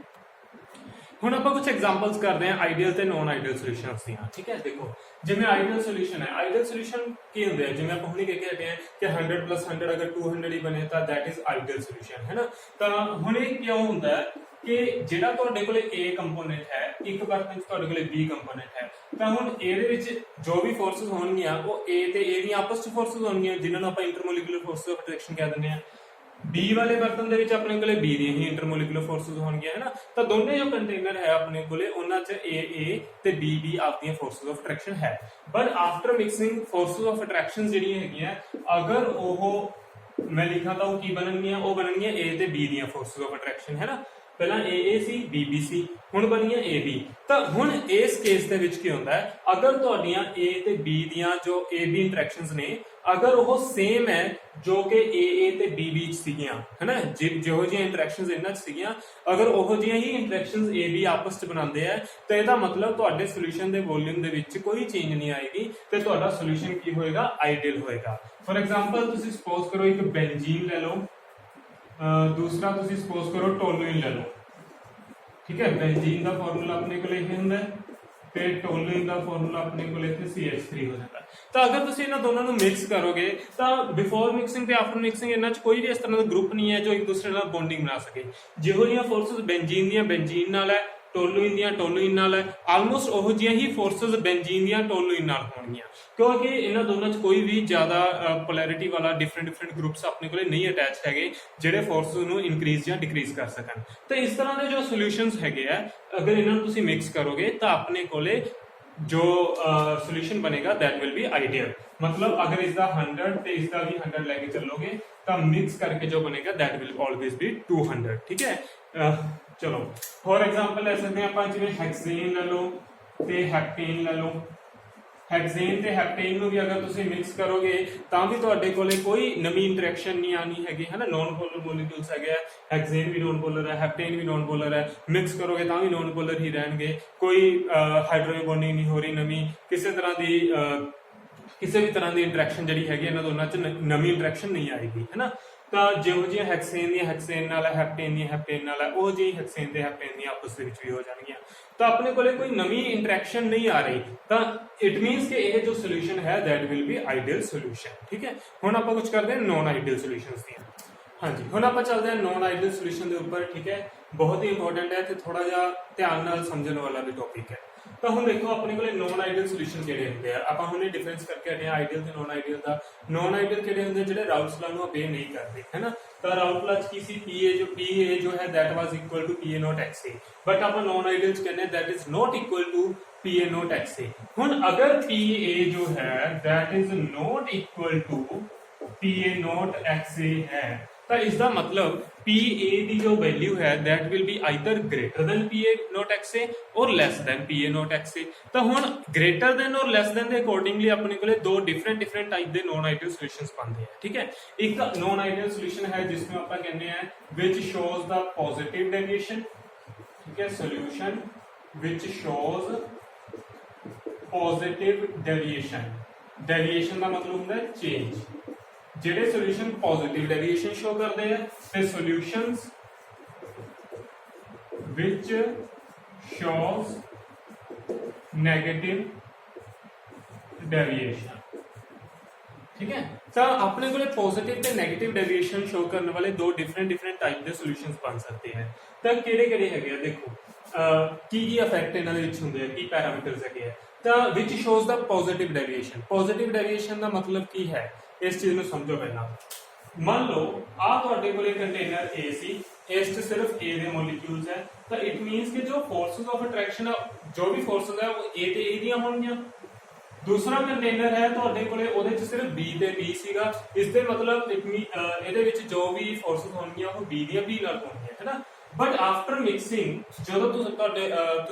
ਹੁਣ ਆਪਾਂ ਕੁਝ ਐਗਜ਼ਾਮਪਲਸ ਕਰਦੇ ਹਾਂ ਆਈਡੀਅਲ ਤੇ ਨॉन ਆਈਡੀਅਲ ਸੋਲੂਸ਼ਨਸ ਦੀਆਂ। ਠੀਕ ਹੈ, ਦੇਖੋ ਜਿਵੇਂ ਆਈਡੀਅਲ ਸੋਲੂਸ਼ਨ ਹੈ, ਆਈਡੀਅਲ ਸੋਲੂਸ਼ਨ ਕੀ ਹੁੰਦੇ ਆ? ਜਿਵੇਂ ਆਪਾਂ ਹੁਣੇ ਕਹਿ ਕੇ ਹਟੇ ਆ ਕਿ 100 + 100 ਅਗਰ 200 ਹੀ ਬਣੇ ਤਾਂ ਦੈਟ ਇਜ਼ ਆਈਡੀਅਲ ਸੋਲੂਸ਼ਨ, ਹੈ ਨਾ। ਤਾਂ ਹੁਣ ਇਹ ਕਿਉਂ ਹੁੰਦਾ ਹੈ ਕਿ ਜਿਹੜਾ ਤੁਹਾਡੇ ਕੋਲੇ A ਕੰਪੋਨੈਂਟ ਹੈ, ਇੱਕ ਬਰਤਨ 'ਚ ਤੁਹਾਡੇ ਕੋਲੇ B ਕੰਪੋਨੈਂਟ ਹੈ, ਤਾਂ ਹੁਣ ਇਹਦੇ ਵਿੱਚ ਜੋ ਵੀ ਫੋਰਸਸ ਹੋਣਗੀਆਂ ਉਹ A ਤੇ A ਦੀਆਂ ਆਪਸ 'ਚ ਫੋਰਸਸ ਹੋਣਗੀਆਂ, ਜਿਨ੍ਹਾਂ ਨੂੰ ਆਪਾਂ ਇੰਟਰਮੋਲੀਕੂਲਰ ਫੋਰਸਸ ਆਫ ਅਟਰੈਕਸ਼ਨ ਕਹਿ ਦਿੰਦੇ ਆ। B ਵਾਲੇ ਬਰਤਨ ਦੇ ਵਿੱਚ ਆਪਣੇ ਕੋਲੇ B ਦੀਆਂ ਹੀ ਇੰਟਰਮੋਲੀਕੂਲਰ ਫੋਰਸਸ ਹੋਣਗੀਆਂ, ਹੈ ਨਾ। ਤਾਂ ਦੋਨੇ ਜੋ ਕੰਟੇਨਰ ਹੈ ਆਪਣੇ ਕੋਲੇ ਉਹਨਾਂ 'ਚ A ਤੇ B ਆਪਦੀਆਂ ਫੋਰਸਸ ਆਫ ਅਟਰੈਕਸ਼ਨ ਹੈ। But after mixing forces of attraction ਜਿਹੜੀਆਂ ਹੈਗੀਆਂ, ਅਗਰ ਉਹ ਮੈਂ ਲਿਖਾਂ ਤਾਂ ਉਹ ਕੀ ਬਣਨਗੀਆਂ? ਉਹ ਬਣਨਗੀਆਂ A ਤੇ B ਦੀਆਂ ਫੋਰਸਸ ਆਫ ਅਟਰੈਕਸ਼ਨ, ਹੈ ਨਾ। ਪਹਿਲਾਂ AA ਸੀ, BB ਸੀ, ਹੁਣ ਬਣੀਆਂ AB। ਤਾਂ ਹੁਣ ਇਸ ਕੇਸ ਦੇ ਵਿੱਚ ਕੀ ਹੁੰਦਾ ਹੈ? ਅਗਰ ਤੁਹਾਡੀਆਂ A ਤੇ B ਦੀਆਂ ਜੋ AB ਇੰਟਰੈਕਸ਼ਨਸ ਨੇ, ਅਗਰ ਉਹ ਸੇਮ ਹੈ ਜੋ ਕਿ AA ਤੇ BB ਚ ਸੀਗੀਆਂ, ਹੈ ਨਾ, ਜਿਹੋ ਜਿਹੀਆਂ ਇੰਟਰੈਕਸ਼ਨਸ ਇਹਨਾਂ ਚ ਸੀਗੀਆਂ, ਅਗਰ ਉਹੋ ਜਿਹੀਆਂ ਹੀ ਇੰਟਰੈਕਸ਼ਨਸ AB ਆਪਸ ਚ ਬਣਾਉਂਦੇ ਆ ਤਾਂ ਇਹਦਾ ਮਤਲਬ ਤੁਹਾਡੇ ਸੋਲੂਸ਼ਨ ਦੇ ਵੋਲਿਊਮ ਦੇ ਵਿੱਚ ਕੋਈ ਚੇਂਜ ਨਹੀਂ ਆਏਗੀ ਤੇ ਤੁਹਾਡਾ ਸੋਲੂਸ਼ਨ ਕੀ ਹੋਏਗਾ? ਆਈਡੀਅਲ ਹੋਏਗਾ। ਫॉर एग्जांपल ਤੁਸੀਂ ਸਪੋਜ਼ ਕਰੋ ਇੱਕ ਬੈਂਜ਼ੀਨ ਲੈ ਲਓ, दूसरा ਤੁਸੀਂ ਸਪੋਜ਼ ਕਰੋ ਟੋਲੂਇਨ ਲੈ ਲਓ। ਠੀਕ ਹੈ, ਬੈਂਜ਼ੀਨ ਦਾ ਫਾਰਮੂਲਾ ਆਪਣੇ ਕੋਲ ਇਹ ਹੁੰਦਾ ਤੇ ਟੋਲੂਇਨ ਦਾ ਫਾਰਮੂਲਾ ਆਪਣੇ ਕੋਲ ਇੱਥੇ CH3 ਹੋ ਜਾਂਦਾ। ਤਾਂ ਅਗਰ ਤੁਸੀਂ ਇਹਨਾਂ ਦੋਨਾਂ ਨੂੰ ਮਿਕਸ ਕਰੋਗੇ ਤਾਂ ਬਿਫੋਰ ਮਿਕਸਿੰਗ ਤੇ ਆਫਟਰ ਮਿਕਸਿੰਗ ਇਹਨਾਂ 'ਚ ਕੋਈ ਵੀ ਇਸ ਤਰ੍ਹਾਂ ਦਾ ਗਰੁੱਪ ਨਹੀਂ ਹੈ ਜੋ ਇੱਕ ਦੂਸਰੇ ਨਾਲ ਬੌਂਡਿੰਗ ਬਣਾ ਸਕੇ। ਜਿਹੋ ਜਿਹੀਆਂ ਫੋਰਸਸ ਬੈਂਜ਼ੀਨ ਦੀਆਂ ਬੈਂਜ਼ੀਨ ਨਾਲ ਹੈ, ਟੋਲੂਇਨ ਦੀਆਂ ਟੋਲੂਇਨ ਨਾਲ ਹੈ, ਆਲਮੋਸਟ ਉਹੋ ਜਿਹੀਆਂ ਹੀ ਫੋਰਸਸ ਬੈਂਜ਼ੀਨ ਦੀਆਂ ਟੋਲੂਇਨ ਨਾਲ ਹੋਣਗੀਆਂ, ਕਿਉਂਕਿ ਇਹਨਾਂ ਦੋਨਾਂ 'ਚ ਕੋਈ ਵੀ ਜ਼ਿਆਦਾ ਪੋਲੈਰਿਟੀ ਵਾਲਾ ਡਿਫਰੈਂਟ ਗਰੁੱਪਸ ਆਪਣੇ ਕੋਲੇ ਨਹੀਂ ਅਟੈਚ ਹੈਗੇ ਜਿਹੜੇ ਫੋਰਸਸ ਨੂੰ ਇਨਕਰੀਜ਼ ਜਾਂ ਡਿਕਰੀਜ਼ ਕਰ ਸਕਣ। ਤਾਂ ਇਸ ਤਰ੍ਹਾਂ ਦੇ ਜੋ ਸੋਲੂਸ਼ਨਸ ਹੈਗੇ ਆ, ਅਗਰ ਇਹਨਾਂ ਨੂੰ ਤੁਸੀਂ ਮਿਕਸ ਕਰੋਗੇ ਤਾਂ ਆਪਣੇ ਕੋਲੇ जो सोल्यूशन बनेगा दैट विल बी आइडियल। मतलब अगर इसका 100 ਤੇ इसका भी 100 लेके चलोगे तो मिक्स करके जो बनेगा दैट विल ऑलवेज बी 200। ठीक है, चलो फॉर एग्जांपल ले सकते हैं अपन जिवें हेक्सेन ले लो ते हेप्टेन ले लो। ਹੈਕਸੇਨ ਤੇ ਹੈਪਟੇਨ ਨੂੰ ਵੀ ਅਗਰ ਤੁਸੀਂ ਮਿਕਸ ਕਰੋਗੇ ਤਾਂ ਵੀ ਤੁਹਾਡੇ ਕੋਲੇ ਕੋਈ ਨਵੀਂ ਇੰਟਰੈਕਸ਼ਨ ਨਹੀਂ ਆਣੀ ਹੈਗੀ ਹੈ ਨਾ। ਨॉन ਪੋਲਰ ਮੋਲੀਕਿਊਲਸ ਹੈਗੇ ਆ, ਹੈਕਸੇਨ ਵੀ ਨॉन ਪੋਲਰ ਹੈ, ਹੈਪਟੇਨ ਵੀ ਨॉन ਪੋਲਰ ਹੈ, ਮਿਕਸ ਕਰੋਗੇ ਤਾਂ ਵੀ ਨॉन ਪੋਲਰ ਹੀ ਰਹਿਣਗੇ। ਕੋਈ ਹਾਈਡਰੋਜਨ ਬੌਂਡਿੰਗ ਨਹੀਂ ਹੋ ਰਹੀ ਨਵੀਂ, ਕਿਸੇ ਵੀ ਤਰ੍ਹਾਂ ਦੀ ਇੰਟਰੈਕਸ਼ਨ ਜਿਹੜੀ ਹੈਗੀ ਇਹਨਾਂ ਦੋਨਾਂ 'ਚ ਨਵੀਂ ਇੰਟਰੈਕਸ਼ਨ ਨਹੀਂ ਆਏਗੀ ਹੈ ਨਾ। ਤਾਂ ਜਿਹੋ ਜਿਹੀਆਂ ਹੈਕਸੇਨ ਦੀਆਂ ਹੈਕਸੇਨ ਨਾਲ ਹੈ, ਹੈਪਟੇਨ ਦੀਆਂ ਹੈਪਟੇਨ ਨਾਲ ਹੈ, ਉਹ ਜਿਹੀ ਹੈਕਸੇਨ ਤੇ ਹੈਪਟੇਨ ਦੀਆਂ ਆਪਸ ਦੇ ਵਿੱਚ ਵੀ ਹੋ ਜਾਣਗੀਆਂ। ਤਾਂ ਆਪਣੇ ਕੋਲੇ ਕੋਈ ਨਵੀਂ ਇੰਟਰੈਕਸ਼ਨ ਨਹੀਂ ਆ ਰਹੀ, ਤਾਂ ਇਟ ਮੀਨਸ ਕਿ ਇਹ ਜੋ ਸੋਲੂਸ਼ਨ ਹੈ that will be ideal solution. ਠੀਕ ਹੈ, ਹੁਣ ਆਪਾਂ ਕੁਝ ਕਰਦੇ ਹਾਂ ਨॉन ਆਈਡੀਅਲ ਸੋਲੂਸ਼ਨਸ ਦੀਆਂ। ਹਾਂਜੀ, ਹੁਣ ਆਪਾਂ ਚੱਲਦੇ ਹਾਂ ਨॉन ਆਈਡੀਅਲ ਸੋਲੂਸ਼ਨ ਦੇ ਉੱਪਰ। ਠੀਕ ਹੈ, ਬਹੁਤ ਹੀ ਇੰਪੋਰਟੈਂਟ ਹੈ ਤੇ ਥੋੜਾ ਜਿਹਾ ਧਿਆਨ ਨਾਲ ਸਮਝਣ ਵਾਲਾ ਵੀ ਟੌਪਿਕ ਹੈ। ਤਾਂ ਹੁਣ ਦੇਖੋ ਆਪਣੇ ਕੋਲੇ ਨॉन ਆਈਡੀਅਲ ਸੋਲੂਸ਼ਨ ਕਿਹੜੇ ਹੁੰਦੇ ਆ, ਆਪਾਂ ਹੁਣੇ ਡਿਫਰੈਂਸ ਕਰਕੇ ਹਟੇ ਆ ਆਈਡੀਅਲ ਤੇ ਨॉन ਆਈਡੀਅਲ ਦਾ। ਨॉन ਆਈਡੀਅਲ ਕਿਹੜੇ ਹੁੰਦੇ ਜਿਹੜੇ ਰਾਊਲਸ ਲਾ ਨੂੰ ਓਬੇ ਨਹੀਂ ਕਰਦੇ ਹੈ ਨਾ। ਤਾਂ ਰਾਊਲਸ ਲਾ ਚ ਕੀ ਸੀ, PA ਜੋ ਹੈ that was equal to PA not XA, but ਆਪਾਂ ਨॉन ਆਈਡੀਅਲ ਚ ਕਹਿੰਦੇ that is not equal to PA not XA। ਹੁਣ ਅਗਰ PA ਜੋ ਹੈ that is not equal to PA not XA ਹੈ ਤਾਂ ਇਸ ਦਾ ਮਤਲਬ PA ਦੀ ਜੋ ਵੈਲਿਊ ਹੈ that will be either greater than PA not XA or less than PA not XA। ਤਾਂ ਹੁਣ greater than or less than ਦੇ ਅਕੋਰਡਿੰਗਲੀ ਆਪਣੇ ਕੋਲੇ ਦੋ ਡਿਫਰੈਂਟ ਟਾਈਪ ਦੇ ਨॉन ਆਈਡੀਅਲ ਸੋਲੂਸ਼ਨਸ ਬਣਦੇ ਆ। ਠੀਕ ਹੈ, ਇੱਕ ਨॉन ਆਈਡੀਅਲ ਸੋਲੂਸ਼ਨ ਹੈ ਜਿਸ ਨੂੰ ਆਪਾਂ ਕਹਿੰਦੇ ਆ which shows the positive deviation। ਠੀਕ ਹੈ, solution which shows positive deviation। Deviation ਦਾ ਮਤਲਬ ਹੁੰਦਾ ਹੈ ਚੇਂਜ। ਜਿਹੜੇ ਸੋਲੂਸ਼ਨ ਪੋਜ਼ਿਟਿਵ ਡੈਵੀਏਸ਼ਨ ਸ਼ੋ ਕਰਦੇ ਆ ਤੇ solutions which shows negative deviation। ठीक है, ਤਾਂ ਆਪਣੇ ਕੋਲੇ ਪੋਜ਼ਿਟਿਵ ਤੇ ਨੈਗੇਟਿਵ ਡੈਵੀਏਸ਼ਨ ਸ਼ੋ ਕਰਨ ਵਾਲੇ ਦੋ ਡਿਫਰੈਂਟ ਟਾਈਪ ਦੇ ਸੋਲੂਸ਼ਨਸ ਬਣ ਸਕਦੇ ਹਨ। ਤਾਂ ਕਿਹੜੇ ਹੈਗੇ ਆ ਦੇਖੋ, ਕੀ ਇਫੈਕਟ ਇਹਨਾਂ ਦੇ ਵਿੱਚ ਹੁੰਦੇ ਆ, ਕੀ ਪੈਰਾਮੀਟਰਸ ਹੈਗੇ ਆ। ਤਾਂ which shows the positive deviation। Positive deviation ਦਾ ਮਤਲਬ ਕੀ ਹੈ, ਇਸ ਚੀਜ਼ ਨੂੰ ਸਮਝੋ ਪਹਿਲਾਂ। ਮੰਨ ਲਓ ਆ ਤੁਹਾਡੇ ਕੋਲੇ ਕੰਟੇਨਰ A ਸੀ, ਇਸ 'ਚ ਸਿਰਫ A ਦੇ ਮੋਲੀਕਿਊਲਸ ਹੈ, ਤਾਂ ਇਟ ਮੀਨਸ ਕਿ ਜੋ ਫੋਰਸਸ ਆਫ ਅਟਰੈਕਸ਼ਨ ਜੋ ਵੀ ਫੋਰਸਸ ਹੈ ਉਹ A ਤੇ A ਦੀਆਂ ਹੋਣਗੀਆਂ। ਦੂਸਰਾ ਕੰਟੇਨਰ ਹੈ ਤੁਹਾਡੇ ਕੋਲੇ, ਉਹਦੇ 'ਚ ਸਿਰਫ B ਤੇ B ਸੀਗਾ, ਇਸ ਦੇ ਮਤਲਬ ਇਹਦੇ ਵਿੱਚ ਜੋ ਵੀ ਫੋਰਸਸ ਹੋਣਗੀਆਂ ਉਹ B ਦੀਆਂ B ਨਾਲ ਹੋਣਗੀਆਂ ਹੈ ਨਾ। ਬਟ ਆਫਟਰ ਮਿਕਸਿੰਗ ਜਦੋਂ ਤੁਸੀਂ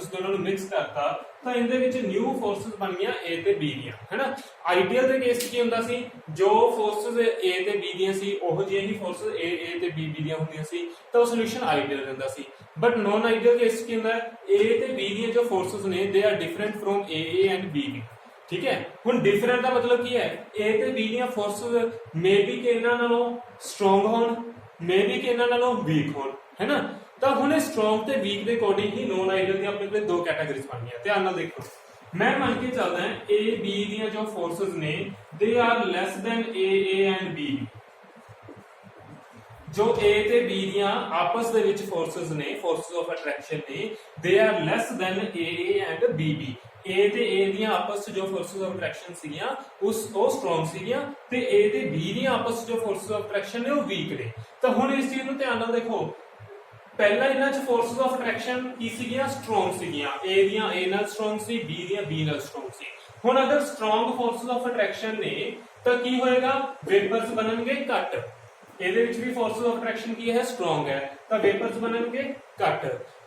ਦੋਨਾਂ ਨੂੰ ਮਿਕਸ ਕਰਤਾ ਤਾਂ ਇਹਦੇ ਵਿੱਚ ਨਿਊ ਫੋਰਸਸ ਬਣ ਗਈਆਂ A ਤੇ B ਦੀਆਂ ਹੈ ਨਾ। ਆਈਡੀਅਲ ਦੇ ਕੇਸ 'ਚ ਕੀ ਹੁੰਦਾ ਸੀ, ਜੋ ਫੋਰਸਸ A ਤੇ B ਦੀਆਂ ਸੀ ਉਹ ਜਿਹੀਆਂ ਹੀ ਫੋਰਸਸ A ਤੇ B ਦੀਆਂ ਹੁੰਦੀਆਂ ਸੀ, ਤਾਂ ਉਹ ਸੋਲੂਸ਼ਨ ਆਈਡੀਅਲ ਰਹਿੰਦਾ ਸੀ। ਬਟ ਨॉन ਆਈਡੀਅਲ ਕੇਸ 'ਚ ਕੀ ਹੁੰਦਾ ਹੈ, A ਤੇ B ਦੀਆਂ ਜੋ ਫੋਰਸਸ ਨੇ they R different from AA and B। ਠੀਕ ਹੈ, ਹੁਣ ਡਿਫਰੈਂਟ ਦਾ ਮਤਲਬ ਕੀ ਹੈ, A ਤੇ B ਦੀਆਂ ਫੋਰਸਸ ਮੇ ਬੀ ਕਿ ਇਹਨਾਂ ਨਾਲੋਂ ਸਟਰੋਂਗ ਹੋਣ, ਮੇ ਬੀ ਕਿ ਇਹਨਾਂ ਨਾਲੋਂ ਵੀਕ ਹੋਣ ਹੈ ਨਾ। ਤਾਂ ਹੁਣ ਇਹ ਸਟਰੋਂਗ ਤੇ ਵੀਕ ਦੇ ਅਕੋਰਡਿੰਗ ਹੀ ਨॉन ਆਈਡੀਅਲ ਦੀਆਂ ਆਪਣੇ ਕੋਲ ਦੋ ਕੈਟਾਗਰੀਜ਼ ਬਣ ਗਈਆਂ। ਧਿਆਨ ਨਾਲ ਦੇਖੋ, ਮੈਂ ਮੰਨ ਕੇ ਚੱਲਦਾ ਹਾਂ A B ਦੀਆਂ ਜੋ ਫੋਰਸਸ ਨੇ they R less than AA and B। ਜੋ A ਤੇ B ਦੀਆਂ ਆਪਸ ਦੇ ਵਿੱਚ ਫੋਰਸਸ ਨੇ, ਫੋਰਸਸ ਆਫ ਅਟਰੈਕਸ਼ਨ ਨੇ, they R less than AA and BB। A ਤੇ A ਦੀਆਂ ਆਪਸ 'ਚ ਜੋ ਫੋਰਸਸ ਆਫ ਅਟਰੈਕਸ਼ਨ ਸੀਗੀਆਂ ਉਹ ਸਟਰੋਂਗ ਸੀਗੀਆਂ ਤੇ A ਤੇ B ਦੀਆਂ ਆਪਸ 'ਚ ਜੋ ਫੋਰਸਸ ਆਫ ਅਟਰੈਕਸ਼ਨ ਨੇ ਉਹ ਵੀਕ ਨੇ। ਤਾਂ ਹੁਣ ਇਸ ਚੀਜ਼ ਨੂੰ ਧਿਆਨ ਨਾਲ ਦੇਖੋ, ਪਹਿਲਾਂ ਇਹਨਾਂ 'ਚ ਫੋਰਸਸ ਆਫ ਅਟਰੈਕਸ਼ਨ ਕੀ ਸੀਗੀਆਂ, ਸਟਰੋਂਗ ਸੀਗੀਆਂ। A ਦੀਆਂ A ਨਾਲ ਸਟਰੋਂਗ ਸੀ, B ਦੀਆਂ B ਨਾਲ ਸਟਰੋਂਗ ਸੀ। ਹੁਣ ਅਗਰ ਸਟਰੋਂਗ ਫੋਰਸਸ ਆਫ ਅਟਰੈਕਸ਼ਨ ਨੇ ਤਾਂ ਕੀ ਹੋਏਗਾ, ਵੇਪਰਸ ਬਣਨਗੇ ਘੱਟ। ਇਹਦੇ ਵਿੱਚ ਵੀ ਫੋਰਸਸ ਆਫ ਅਟਰੈਕਸ਼ਨ ਕੀ ਹੈ, ਸਟਰੋਂਗ ਹੈ, ਤਾਂ ਵੇਪਰਸ ਬਣਨਗੇ ਘੱਟ।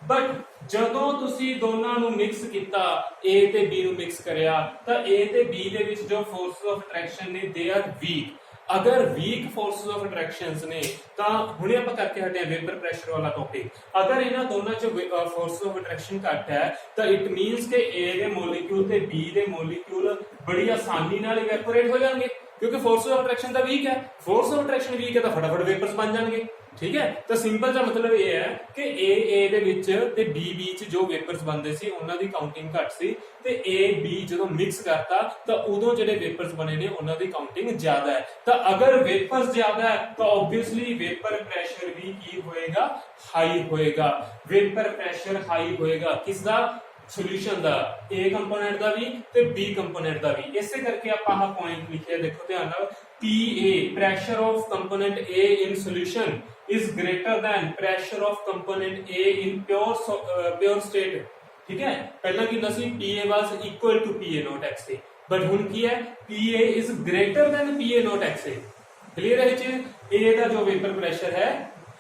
ਬਟ ਜਦੋਂ ਤੁਸੀਂ ਦੋਨਾਂ ਨੂੰ ਮਿਕਸ ਕੀਤਾ, A ਤੇ B ਨੂੰ ਮਿਕਸ ਕਰਿਆ, ਤਾਂ A ਤੇ B ਦੇ ਵਿੱਚ ਜੋ ਫੋਰਸਸ ਆਫ ਅਟਰੈਕਸ਼ਨ ਨੇ ਦੇ ਆਰ ਵੀਕ। ਅਗਰ ਵੀਕ ਫੋਰਸਸ ਆਫ ਅਟਰੈਕਸ਼ਨਸ ਨੇ ਤਾਂ ਹੁਣੇ ਆਪਾਂ ਕਰਕੇ ਹਟੇ ਆ ਵੇਪਰ ਪ੍ਰੈਸ਼ਰ ਵਾਲਾ ਟੌਪਿਕ। ਅਗਰ ਇਹਨਾਂ ਦੋਨਾਂ 'ਚ ਫੋਰਸਸ ਆਫ ਅਟਰੈਕਸ਼ਨ ਘੱਟ ਹੈ ਤਾਂ ਇਟ ਮੀਨਸ ਕਿ A ਦੇ ਮੋਲੀਕਿਊਲ ਤੇ B ਦੇ ਮੋਲੀਕਿਊਲ ਬੜੀ ਆਸਾਨੀ ਨਾਲ ਇਵੈਪੋਰੇਟ ਹੋ ਜਾਣਗੇ, ਕਿਉਂਕਿ ਫੋਰਸ ਆਫ ਅਟਰੈਕਸ਼ਨ ਤਾਂ ਵੀਕ ਹੈ। ਫੋਰਸ ਆਫ ਅਟਰੈਕਸ਼ਨ ਵੀਕ ਹੈ ਤਾਂ ਫਟਾਫਟ ਵੇਪਰਸ ਬਣ ਜਾਣਗੇ। ਠੀਕ ਹੈ, ਤਾਂ ਸਿੰਪਲ ਜਿਹਾ ਮਤਲਬ ਇਹ ਹੈ ਕਿ A ਦੇ ਵਿੱਚ ਤੇ B 'ਚ ਜੋ ਵੇਪਰਸ ਬਣਦੇ ਸੀ ਉਹਨਾਂ ਦੀ ਕਾਊਂਟਿੰਗ ਘੱਟ ਸੀ ਤੇ A B ਜਦੋਂ ਮਿਕਸ ਕਰਤਾ ਤਾਂ ਉਦੋਂ ਜਿਹੜੇ ਵੇਪਰਸ ਬਣੇ ਨੇ ਉਹਨਾਂ ਦੀ ਕਾਊਂਟਿੰਗ ਜ਼ਿਆਦਾ ਹੈ। ਤਾਂ ਅਗਰ ਵੇਪਰਸ ਜ਼ਿਆਦਾ ਹੈ ਤਾਂ ਆਬਵੀਅਸਲੀ ਵੇਪਰ ਪ੍ਰੈਸ਼ਰ ਵੀ ਕੀ ਹੋਏਗਾ, ਹਾਈ ਹੋਏਗਾ। ਵੇਪਰ ਪ੍ਰੈਸ਼ਰ ਹਾਈ ਹੋਏਗਾ ਕਿਸ ਦਾ, ਸੋਲੂਸ਼ਨ ਦਾ, A ਕੰਪੋਨੈਂਟ ਦਾ ਵੀ ਤੇ B ਕੰਪੋਨੈਂਟ ਦਾ ਵੀ। ਇਸੇ ਕਰਕੇ ਆਪਾਂ ਆਹ ਪੁਆਇੰਟ ਲਿਖਿਆ, ਦੇਖੋ ਧਿਆਨ ਨਾਲ, PA pressure of component A in solution is greater than pressure of component A in pure state। ठीक है, पहला की ਹੁੰਦਾ ਸੀ PA was equal to PA not XA, but ਹੁਣ ਕੀ ਹੈ, PA is greater than PA not XA। Clear है जी। A ਦਾ ਜੋ vapour pressure है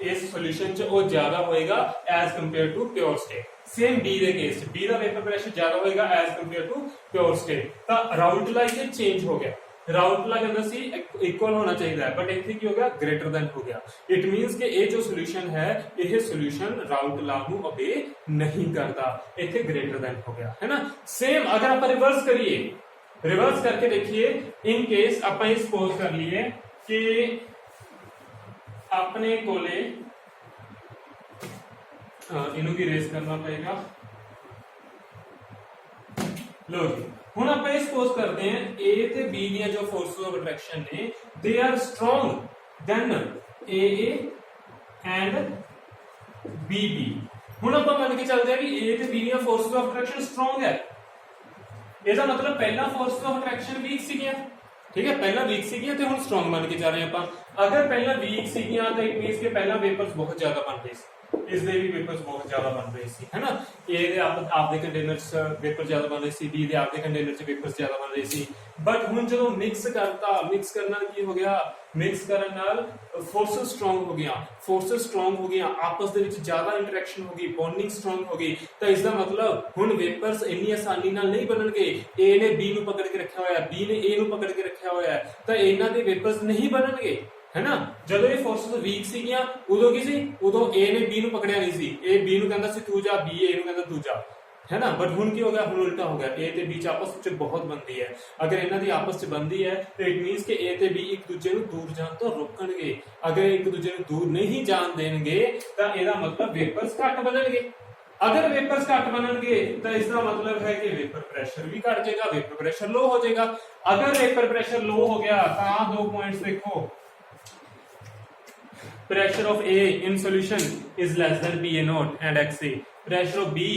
इस सॉल्यूशन च वो ज्यादा होएगा as compare to pure state. Same बी दे केस च बी दा वेपर प्रेशर ज्यादा होएगा as compare to pure state. ਤਾਂ ਰਾਊਟਲਾ इथे चेंज हो गया। ਰਾਊਟਲਾ ਕਹਿੰਦਾ ਸੀ ਇਕੁਅਲ ਹੋਣਾ ਚਾਹੀਦਾ ਹੈ, ਬਟ ਇੱਥੇ ਕੀ ਹੋ ਗਿਆ, ਗ੍ਰੇਟਰ ਦੈਨ ਹੋ ਗਿਆ। ਇਟ ਮੀਨਸ ਕਿ ਇਹ ਜੋ ਸੋਲੂਸ਼ਨ ਹੈ ਇਹ ਸੋਲੂਸ਼ਨ ਰਾਊਟਲਾ ਨੂੰ ਓਬੇ ਨਹੀਂ ਕਰਦਾ, ਇੱਥੇ ਗ੍ਰੇਟਰ ਦੈਨ ਹੋ ਗਿਆ, है ना। सेम अगर आप रिवर्स करिए, रिवर्स करके देखिए, इन केस आप सपोज कर लिए कि अपने कोले इनू भी रेस करना पड़ेगा। लो जी, ਹੁਣ ਆਪਾਂ ਇਹ ਸਪੋਜ਼ ਕਰਦੇ ਹਾਂ A ਤੇ B ਦੀਆਂ ਜੋ ਫੋਰਸਸ ਆਫ ਅਟਰੈਕਸ਼ਨ ਨੇ they are strong than AA and BB। ਹੁਣ ਆਪਾਂ ਮੰਨ ਕੇ ਚੱਲਦੇ ਹਾਂ ਵੀ A ਤੇ B ਦੀਆਂ ਫੋਰਸਸ ਆਫ ਅਟਰੈਕਸ਼ਨ ਸਟਰੋਂਗ ਹੈ, ਇਹਦਾ ਮਤਲਬ ਪਹਿਲਾਂ ਫੋਰਸਸ ਆਫ ਅਟਰੈਕਸ਼ਨ ਵੀਕ ਸੀਗੀਆਂ, ਠੀਕ ਹੈ, ਪਹਿਲਾਂ ਵੀਕ ਸੀਗੀਆਂ ਤੇ ਹੁਣ ਸਟਰੋਂਗ ਮੰਨ ਕੇ ਚੱਲ ਰਹੇ ਆਪਾਂ। ਅਗਰ ਪਹਿਲਾਂ ਵੀਕ ਸੀਗੀਆਂ ਤਾਂ ਇਟ ਮੀਨਸ ਕਿ ਪਹਿਲਾਂ ਵੇਪਰਸ ਬਹੁਤ ਜ਼ਿਆਦਾ ਬਣ ਰਹੇ ਸੀ, ਇਸ ਦੇ ਵੀ ਵੇਪਰਸ ਬਹੁਤ ਜ਼ਿਆਦਾ ਬਣ ਰਹੇ ਸੀ, ਹੈ ਨਾ। A ਦੇ ਆਪਦੇ ਕੰਟੇਨਰ 'ਚ ਵੇਪਰ ਜ਼ਿਆਦਾ ਬਣ ਰਹੇ ਸੀ, B ਦੇ ਆਪਦੇ ਕੰਟੇਨਰ 'ਚ ਵੇਪਰਸ ਜ਼ਿਆਦਾ ਬਣ ਰਹੇ ਸੀ। ਬਟ ਹੁਣ ਜਦੋਂ ਮਿਕਸ ਕਰਤਾ, ਮਿਕਸ ਕਰਨ ਨਾਲ ਕੀ ਹੋ ਗਿਆ, ਮਿਕਸ ਕਰਨ ਨਾਲ ਫੋਰਸਸ ਸਟਰੋਂਗ ਹੋ ਗਈਆਂ, ਫੋਰਸਸ ਸਟਰੋਂਗ ਹੋ ਗਈਆਂ, ਆਪਸ ਦੇ ਵਿੱਚ ਜ਼ਿਆਦਾ ਇੰਟਰੈਕਸ਼ਨ ਹੋ ਗਈ, ਬੌਂਡਿੰਗ ਸਟਰੋਂਗ ਹੋ ਗਈ। ਤਾਂ ਇਸ ਦਾ ਮਤਲਬ ਹੁਣ ਵੇਪਰਸ ਇੰਨੀ ਆਸਾਨੀ ਨਾਲ ਨਹੀਂ ਬਣਨਗੇ। A ਨੇ B ਨੂੰ ਪਕੜ ਕੇ ਰੱਖਿਆ ਹੋਇਆ, B ਨੇ A ਨੂੰ ਪਕੜ ਕੇ ਰੱਖਿਆ ਹੋਇਆ, ਤਾਂ ਇਹਨਾਂ ਦੇ ਵੇਪਰਸ ਨਹੀਂ ਬਣਨਗੇ, है ना। ਜਦੋਂ ਇਹ ਫੋਰਸਸ ਵੀਕ ਸੀਗੀਆਂ ਉਦੋਂ ਕੀ ਸੀ, ਉਦੋਂ A ਨੇ B ਨੂੰ ਪਕੜਿਆ ਨਹੀਂ ਸੀ, A B ਨੂੰ ਕਹਿੰਦਾ ਸੀ ਤੂੰ ਜਾ, B A ਨੂੰ ਕਹਿੰਦਾ ਤੂੰ ਜਾ, है ना। बट ਹੁਣ ਕੀ ਹੋ ਗਿਆ, ਹੁਣ ਉਲਟਾ ਹੋ ਗਿਆ, A ਤੇ B ਚ ਆਪਸ ਵਿੱਚ ਬਹੁਤ ਬਣਦੀ ਹੈ। ਅਗਰ ਇਹਨਾਂ ਦੀ ਆਪਸ ਚ ਬਣਦੀ ਹੈ ਤਾਂ ਇਟ ਮੀਨਸ ਕਿ A ਤੇ B ਇੱਕ ਦੂਜੇ ਨੂੰ ਦੂਰ ਜਾਣ ਤੋਂ ਰੋਕਣਗੇ। ਅਗਰ ਇੱਕ ਦੂਜੇ ਨੂੰ ਦੂਰ ਨਹੀਂ ਜਾਣ ਦੇਣਗੇ ਤਾਂ ਇਹਦਾ ਮਤਲਬ ਵੇਪਰਸ ਘੱਟ ਬਣਨਗੇ। अगर वेपर्स घट बननगे तो इसका मतलब है कि वेपर प्रेशर भी घट जाएगा, वेपर प्रेशर लो हो जाएगा। अगर वेपर प्रेशर लो हो गया तो दो पॉइंट्स देखो, pressure of A in solution is less than PA naught and XA, pressure of B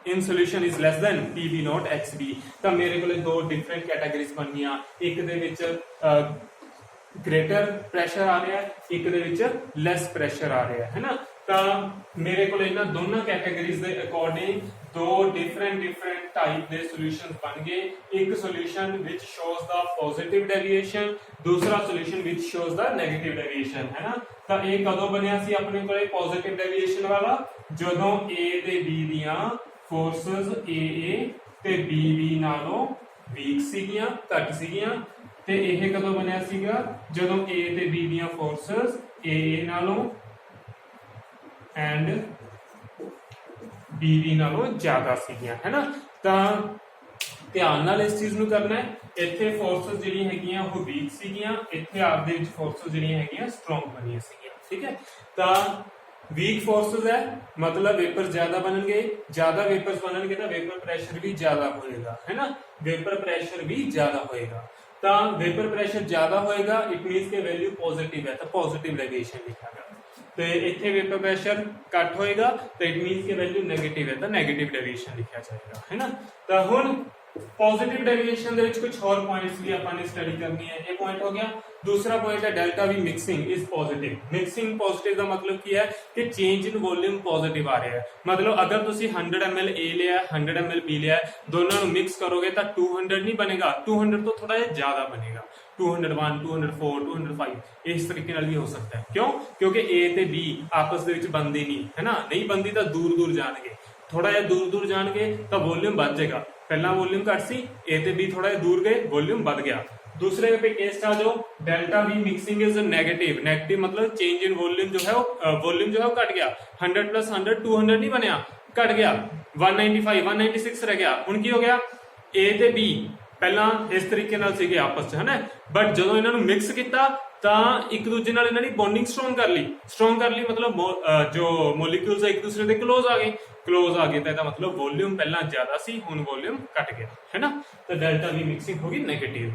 in solution is less than PB naught XB। ਤਾਂ ਮੇਰੇ ਕੋਲੇ ਦੋ ਡਿਫਰੈਂਟ ਕੈਟਾਗਰੀਜ਼ ਬਣ ਗਈਆਂ, ਇੱਕ ਦੇ ਵਿੱਚ ਗ੍ਰੇਟਰ ਪ੍ਰੈਸ਼ਰ ਆ ਰਿਹਾ ਹੈ, ਇੱਕ ਦੇ ਵਿੱਚ ਲੈਸ ਪ੍ਰੈਸ਼ਰ ਆ ਰਿਹਾ ਹੈ ਨਾ। ਤਾਂ ਮੇਰੇ ਕੋਲ ਇਹਨਾਂ ਦੋਨਾਂ ਕੈਟਾਗਰੀਜ਼ ਦੇ ਅਕੋਰਡਿੰਗ ਦੋ ਡਿਫਰੈਂਟ ਟਾਈਪ ਦੇ ਸੋਲੂਸ਼ਨਸ ਬਣ ਗਏ। ਇੱਕ ਸੋਲੂਸ਼ਨ ਵਿਚ ਸ਼ੋਜ਼ ਦਾ ਪੋਜ਼ਿਟਿਵ ਡੈਵੀਏਸ਼ਨ, ਦੂਸਰਾ ਸੋਲੂਸ਼ਨ ਵਿਚ ਸ਼ੋਜ਼ ਦਾ ਨੈਗੇਟਿਵ ਡੈਵੀਏਸ਼ਨ, ਹੈ ਨਾ। ਤਾਂ ਇਹ ਕਦੋਂ ਬਣਿਆ ਸੀ ਆਪਣੇ ਕੋਲੇ ਪੋਜ਼ਿਟਿਵ ਡੈਵੀਏਸ਼ਨ ਵਾਲਾ, ਜਦੋਂ A ਤੇ B ਦੀਆਂ ਫੋਰਸਸ AA ਤੇ BB ਨਾਲੋਂ ਵੀਕ ਸੀਗੀਆਂ, ਘੱਟ ਸੀਗੀਆਂ। ਤੇ ਇਹ ਕਦੋਂ ਬਣਿਆ ਸੀਗਾ, ਜਦੋਂ A ਤੇ B ਦੀਆਂ ਫੋਰਸਸ AA ਨਾਲੋਂ ਐਂਡ BB ਨਾਲੋਂ ਜ਼ਿਆਦਾ ਸੀਗੀਆਂ, ਹੈ ਨਾ। ਤਾਂ ਧਿਆਨ ਨਾਲ ਇਸ ਚੀਜ਼ ਨੂੰ ਕਰਨਾ ਹੈ। ਇੱਥੇ ਫੋਰਸਸ ਜਿਹੜੀਆਂ ਹੈਗੀਆਂ ਉਹ ਵੀਕ ਸੀਗੀਆਂ, ਇੱਥੇ ਆਪਦੇ ਵਿੱਚ ਫੋਰਸਸ ਜਿਹੜੀਆਂ ਹੈਗੀਆਂ ਸਟਰੋਂਗ ਬਣੀਆਂ ਸੀਗੀਆਂ, ਠੀਕ ਹੈ। ਤਾਂ ਵੀਕ ਫੋਰਸਸ ਹੈ मतलब वेपर ज्यादा बननगे, ज्यादा वेपर्स बननगे तो वेपर प्रेशर भी ज्यादा होएगा, है ना। वेपर प्रेशर भी ज्यादा होएगा, तो वेपर प्रेशर ज्यादा होएगा इट मींस के वैल्यू पॉजिटिव है, तो पॉजिटिव डेविएशन लिखा गया। तो इतने वेपर प्रेशर कट होएगा तो इट मींस के वैल्यू नेगेटिव है, तो नेगेटिव डेविएशन लिखा जाएगा, है ना। तो हुण पॉजिटिव डेविएशन दे विच कुछ और पॉइंट्स भी आपने स्टडी करनी है। ये पॉइंट हो गया। दूसरा पॉइंट है delta we mixing is positive. Mixing positive का मतलब क्या है कि चेंज इन वॉल्यूम पॉजिटिव आ रहा है। मतलब अगर तुसी 100 ml A लिया 100 ml B लिया, दोनों को मिक्स करोगे तो 200 नहीं बनेगा, 200 तो थोड़ा ज्यादा बनेगा, 201 204 205 इस तरीके नाल भी हो सकता है। क्यों? क्योंकि A ते B आपस दे विच बनदी नहीं, है ना। नहीं बनदी तो दूर दूर जाणगे, थोड़ा जिहा दूर दूर जाणगे तो वॉल्यूम बढ़ जाएगा। पहला वॉल्यूम घट सी, A ते B थोड़ा दूर गए, वॉल्यूम बढ़ गया। दूसरे पे केस आ जाओ, delta we mixing is negative. Negative मतलब चेंज इन वॉल्यूम जो है वो वॉल्यूम जो है वो घट गया, 100 + 100 200 नहीं बनया, घट गया, 195 196 रह गया। हुण की हो गया, A ते B पहला इस तरीके नाल सीगे आपस च, है ना। बट जदों इन्हां नूं मिक्स कीता ਤਾਂ ਇੱਕ ਦੂਜੇ ਨਾਲ ਇਹਨਾਂ ਦੀ ਬੌਂਡਿੰਗ ਸਟਰੋਂਗ ਕਰ ਲਈ ਮਤਲਬ ਜੋ ਮੋਲੀਕਿਊਲਸ ਇੱਕ ਦੂਸਰੇ ਦੇ ਕਲੋਜ਼ ਆ ਗਏ ਤਾਂ ਇਹਦਾ ਮਤਲਬ ਵੋਲਿਊਮ ਪਹਿਲਾਂ ਜ਼ਿਆਦਾ ਸੀ, ਹੁਣ ਵੋਲਿਊਮ ਘਟ ਗਿਆ, ਹੈ ਨਾ। ਤਾਂ ਡੈਲਟਾ ਵੀ ਮਿਕਸਿੰਗ ਹੋ ਗਈ ਨੈਗੇਟਿਵ।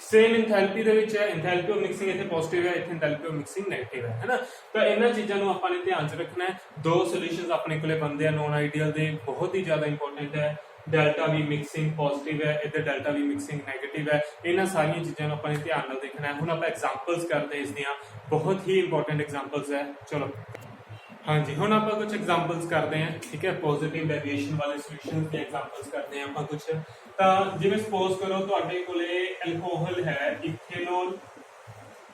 ਸੇਮ ਇੰਥੈਲਪੀ ਦੇ ਵਿੱਚ ਹੈ, ਇੰਥੈਲਪੀ ਆਫ ਮਿਕਸਿੰਗ ਇੱਥੇ ਪੋਜ਼ਿਟਿਵ ਹੈ, ਇੱਥੇ ਇੰਥੈਲਪੀ ਆਫ ਮਿਕਸਿੰਗ ਨੈਗੇਟਿਵ ਹੈ ਨਾ। ਤਾਂ ਇਹਨਾਂ ਚੀਜ਼ਾਂ ਨੂੰ ਆਪਾਂ ਨੇ ਧਿਆਨ 'ਚ ਰੱਖਣਾ ਹੈ। ਦੋ ਸੋਲੂਸ਼ਨਸ ਆਪਣੇ ਕੋਲੇ ਬਣਦੇ ਆ ਨੋਨ ਆਈਡੀਅਲ ਦੇ, ਬਹੁਤ ਹੀ ਜ਼ਿਆਦਾ ਇੰਪੋਰਟੈਂਟ ਹੈ। डेल्टा वी मिक्सिंग पॉजिटिव है, इधर डेल्टा वी मिक्सिंग नेगेटिव है। इन्हां सारियां चीज़ों को अपने ध्यान नाल देखना है। हुण आपां एग्जांपल्स करते हैं, इसदियां बहुत ही इंपॉर्टेंट एग्जांपल्स है। चलो हाँ जी, हुण आपां कुछ एग्जांपल्स करते हैं, ठीक है। पॉजिटिव डेविएशन वाले सॉल्यूशंस के एग्जांपल्स करते हैं आपां कुछ। तां जिवें सपोज करो तुहाडे कोले अल्कोहल है इथेनॉल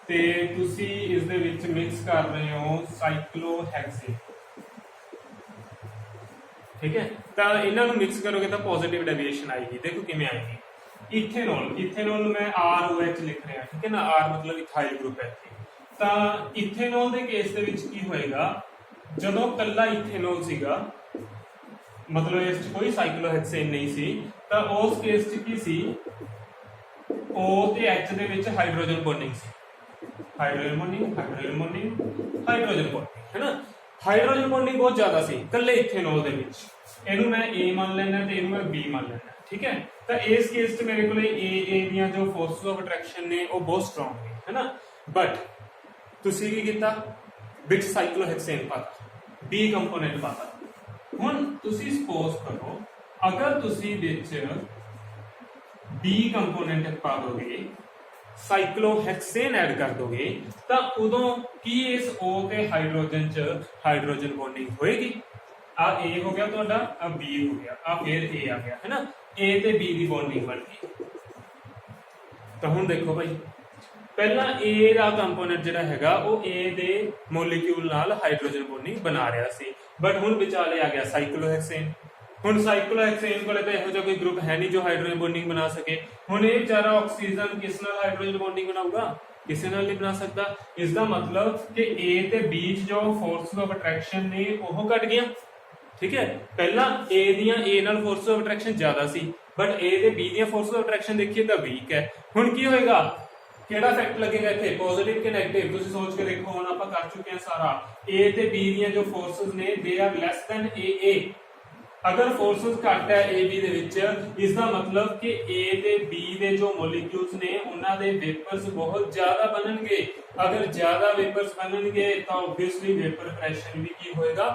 ਤੇ ਤੁਸੀਂ ਇਸ ਦੇ ਵਿੱਚ ਮਿਕਸ ਕਰ ਰਹੇ ਹੋ ਸਾਈਕਲੋਹੈਕਸੇਨ, ठीक है। तो इन्हों मिक्स करोगे तो पॉजिटिव डेविएशन आएगी। देखो किमें आएगी, इथेनॉल, इथेनॉल मैं ROH लिख रहा, ठीक है ना, R मतलब इथाइल ग्रुप है। तो इथेनॉल के केस दे विच की होएगा, जदों कल्ला इथेनॉल सीगा, मतलब इस कोई साइक्लोहेक्सेन नहीं सी, तो उस केस च की सी O ते H दे विच हाइड्रोजन बॉन्डिंग सी, hydrogen bonding, hydrogen bonding, hydrogen bonding, है ना। हाइड्रोजन बॉन्डिंग बहुत ज्यादा सी कल्ले इथेनॉल दे विच, इहनू मैं A मान लेना ते इहनू मैं B मान लेना, ठीक है। तो इस केस च मेरे को A दियां जो फोर्सेस ऑफ अट्रैक्शन ने वो बहुत स्ट्रांग ने, है ना। बट तुसी की कीता, विच साइक्लोहेक्सेन पाता, B कंपोनेंट पाता। हुण तुसी सपोज करो अगर तुसी विच B कंपोनेंट पा दोगे, साइक्लोहेक्सेन ऐड कर दोगे, तो उदों की इस O ते हाइड्रोजन च हाइड्रोजन बॉन्डिंग होएगी। आ A हो गया तुहाडा, आ B हो गया, आ फिर A आ गया, है ना। A ते B दी बॉन्डिंग बन गई। तो हुण देखो भाई, पहला A दा कंपोनेंट जिहड़ा हैगा वो A दे मोलीक्यूल नाल हाइड्रोजन बॉन्डिंग बना रहा सी, बट हुण विचाले आ गया साइक्लोहेक्सेन। हुण साइक्लोहेक्सेन कोले तो इहो जिहा कोई ग्रुप है नहीं जो हाइड्रोजन बॉन्डिंग बना सके। हुण ये बेचारा ऑक्सीजन किस नाल हाइड्रोजन बॉन्डिंग बनाऊगा, किसी नाल नहीं बना सकता। इसका मतलब कि A ते B जो फोर्सेस ऑफ अट्रैक्शन ने वो घट गया, ठीक है। पहला A दियां A नाल फोर्सेस ऑफ अट्रैक्शन ज्यादा सी, बट A ते B दियां फोर्सेस ऑफ अट्रैक्शन देखिए तो वीक है। हुण की होएगा, केड़ा फैक्ट लगेगा इत्थे, पॉजिटिव कि नेगेटिव, तुसीं सोच के देखो। हुण आपां कर चुके हैं सारा, A ते B दियां जो फोर्सेस ने they are less than AA। अगर फोर्सेस घट है ए बी दे विच, इसका मतलब कि ए ते बी दे जो मॉलिक्यूल्स ने उन्हां दे वेपर्स बहुत ज्यादा बनणगे। अगर ज्यादा वेपर्स बनणगे तो ऑब्वियसली वेपर प्रेशर भी की होएगा,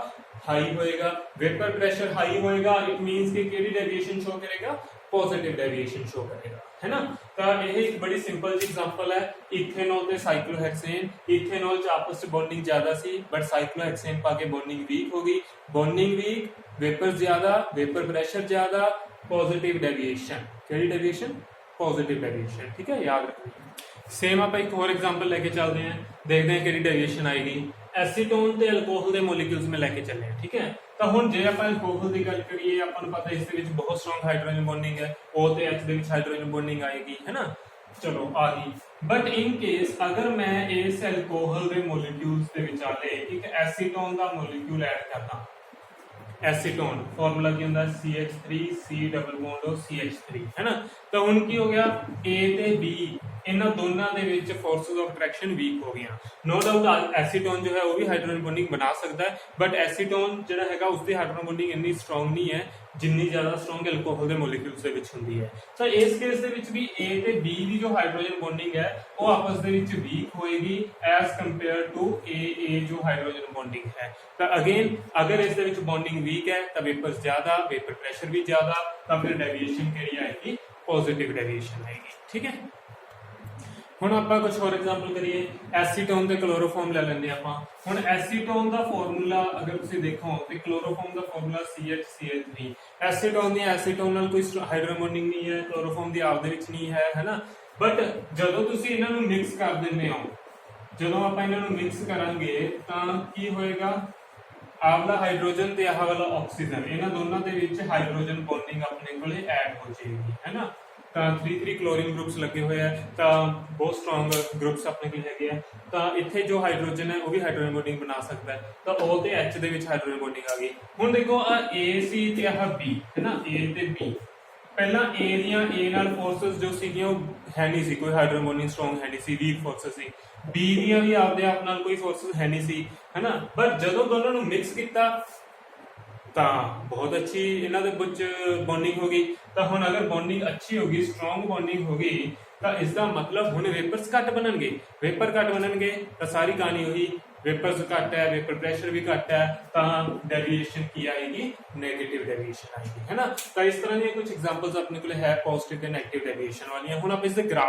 हाई होएगा। वेपर प्रेशर हाई होएगा, इट मींस कि केड़ी डेविएशन शो करेगा, पॉजिटिव डेविएशन शो करेगा, है ना। तो यह एक बड़ी सिंपल सी एग्जांपल है, इथेनॉल ते साइक्लोहेक्सेन। इथेनॉल च आपस में बॉन्डिंग ज्यादा सी, but cyclohexane Pakke bonding week हो गई। बॉन्डिंग वीक, वेपर ज्यादा, वेपर प्रेशर ज्यादा, पॉजिटिव डेविएशन। केड़ी डेविएशन, पॉजिटिव डेविएशन, ठीक है, याद रखना। सेम आप एक और एग्जांपल लेके चलते हैं, देखते हैं केड़ी डेविएशन आएगी। एसीटोन ते अल्कोहल दे मॉलिक्यूल्स में लेके चले हैं, ठीक है। तो हुण जे आपां अल्कोहल की गल करिए, आपां नूं पता इस दे विच बहुत स्ट्रांग हाइड्रोजन बॉन्डिंग है, O ते H दे विच हाइड्रोजन बॉन्डिंग आएगी, है ना। चलो आ गई। बट इन केस अगर मैं इस अल्कोहल दे मॉलिक्यूल्स दे विचाले एक एसीटोन दा मॉलिक्यूल ऐड करदा, एसीटोन फॉर्मूला की होंदा CH3 C डबल बॉन्ड और CH3, है ना। तो हुण की हो गया, A ते B इन्हां दोनों दे विच फोर्सेस ऑफ अट्रैक्शन वीक हो गया। नो डाउट एसीटोन जो है वो भी हाइड्रोजन बॉन्डिंग बना सकता है, बट एसीटोन जिहड़ा हैगा उसदी हाइड्रोजन बॉन्डिंग इन्नी स्ट्रांग नहीं है जिन्नी ज्यादा स्ट्रांग अल्कोहल दे मॉलिक्यूल्स दे विच हुंदी है। तो इस केस दे विच भी A ते B दी जो हाइड्रोजन बॉन्डिंग है वो आपस दे विच वीक होएगी एज कंपेयर टू AA जो हाइड्रोजन बॉन्डिंग है। तो अगेन अगर इस दे विच बॉन्डिंग वीक है तो वेपर्स ज्यादा, वेपर प्रेशर भी ज्यादा, तो फिर डेविएशन केड़ी आएगी, पॉजिटिव डेविएशन आएगी, ठीक है। हुण आपां कुछ होर एग्जांपल करिए, एसीटोन ते क्लोरोफॉर्म ले लैंदे आपां। हुण एसीटोन दा फार्मूला अगर तुसीं देखो ते क्लोरोफॉर्म दा फार्मूला CH3। एसीटोन दी एसीटोन नाल कोई हाइड्रोजन बॉन्डिंग नहीं है, क्लोरोफॉर्म दी आप दे विच नहीं है ना। बट जदों तुसीं इन्हां नूं मिक्स कर दिंदे हो, जदों आपां इन्हां नूं मिक्स करांगे तां की होएगा, आह वाला हाइड्रोजन ते आह वाला ऑक्सीजन, इन्हां दोनों दे विच हाइड्रोजन बॉन्डिंग अपने कोले ऐड हो जाएगी, है ना। 3 क्लोरीन ग्रुप्स लगे हुए हैं, तो बहुत स्ट्रांग ग्रुप्स अपने को हैगे हैं। तो इत्थे जो हाइड्रोजन है वो भी हाइड्रोजन बॉन्डिंग बना सकता है। तो O ते H दे विच हाइड्रोजन बॉन्डिंग आ गई। हुण देखो आ A सी ते आह B, है ना, A ते B। पहला A दियां A नाल फोर्सेस जो सीगियां है नहीं सी, कोई हाइड्रोजन बॉन्डिंग स्ट्रांग है नहीं सी, वीक फोर्सेस सी। B दियां भी आपदे आप नाल कोई फोर्सेस है नहीं सी, है ना। बट जदों दोनों नूं मिक्स कीता तो बहुत अच्छी इन्हां दे विच बॉन्डिंग हो गई। तो हुण अगर बॉन्डिंग अच्छी होगी, स्ट्रांग बॉन्डिंग होगी, तो इसका मतलब हुण वेपर्स घट बनणगे। वेपर घट बनणगे तो सारी कहानी हुई, वेपर्स घट है, वेपर प्रेशर भी घट है, तो डेविएशन की आएगी, नेगेटिव डेविएशन आएगी, है ना। तो इस तरह की कुछ एग्जांपल्स अपने को है पॉजिटिव ते नेगेटिव डेविएशन वाली। हुण आप इसके ग्राफ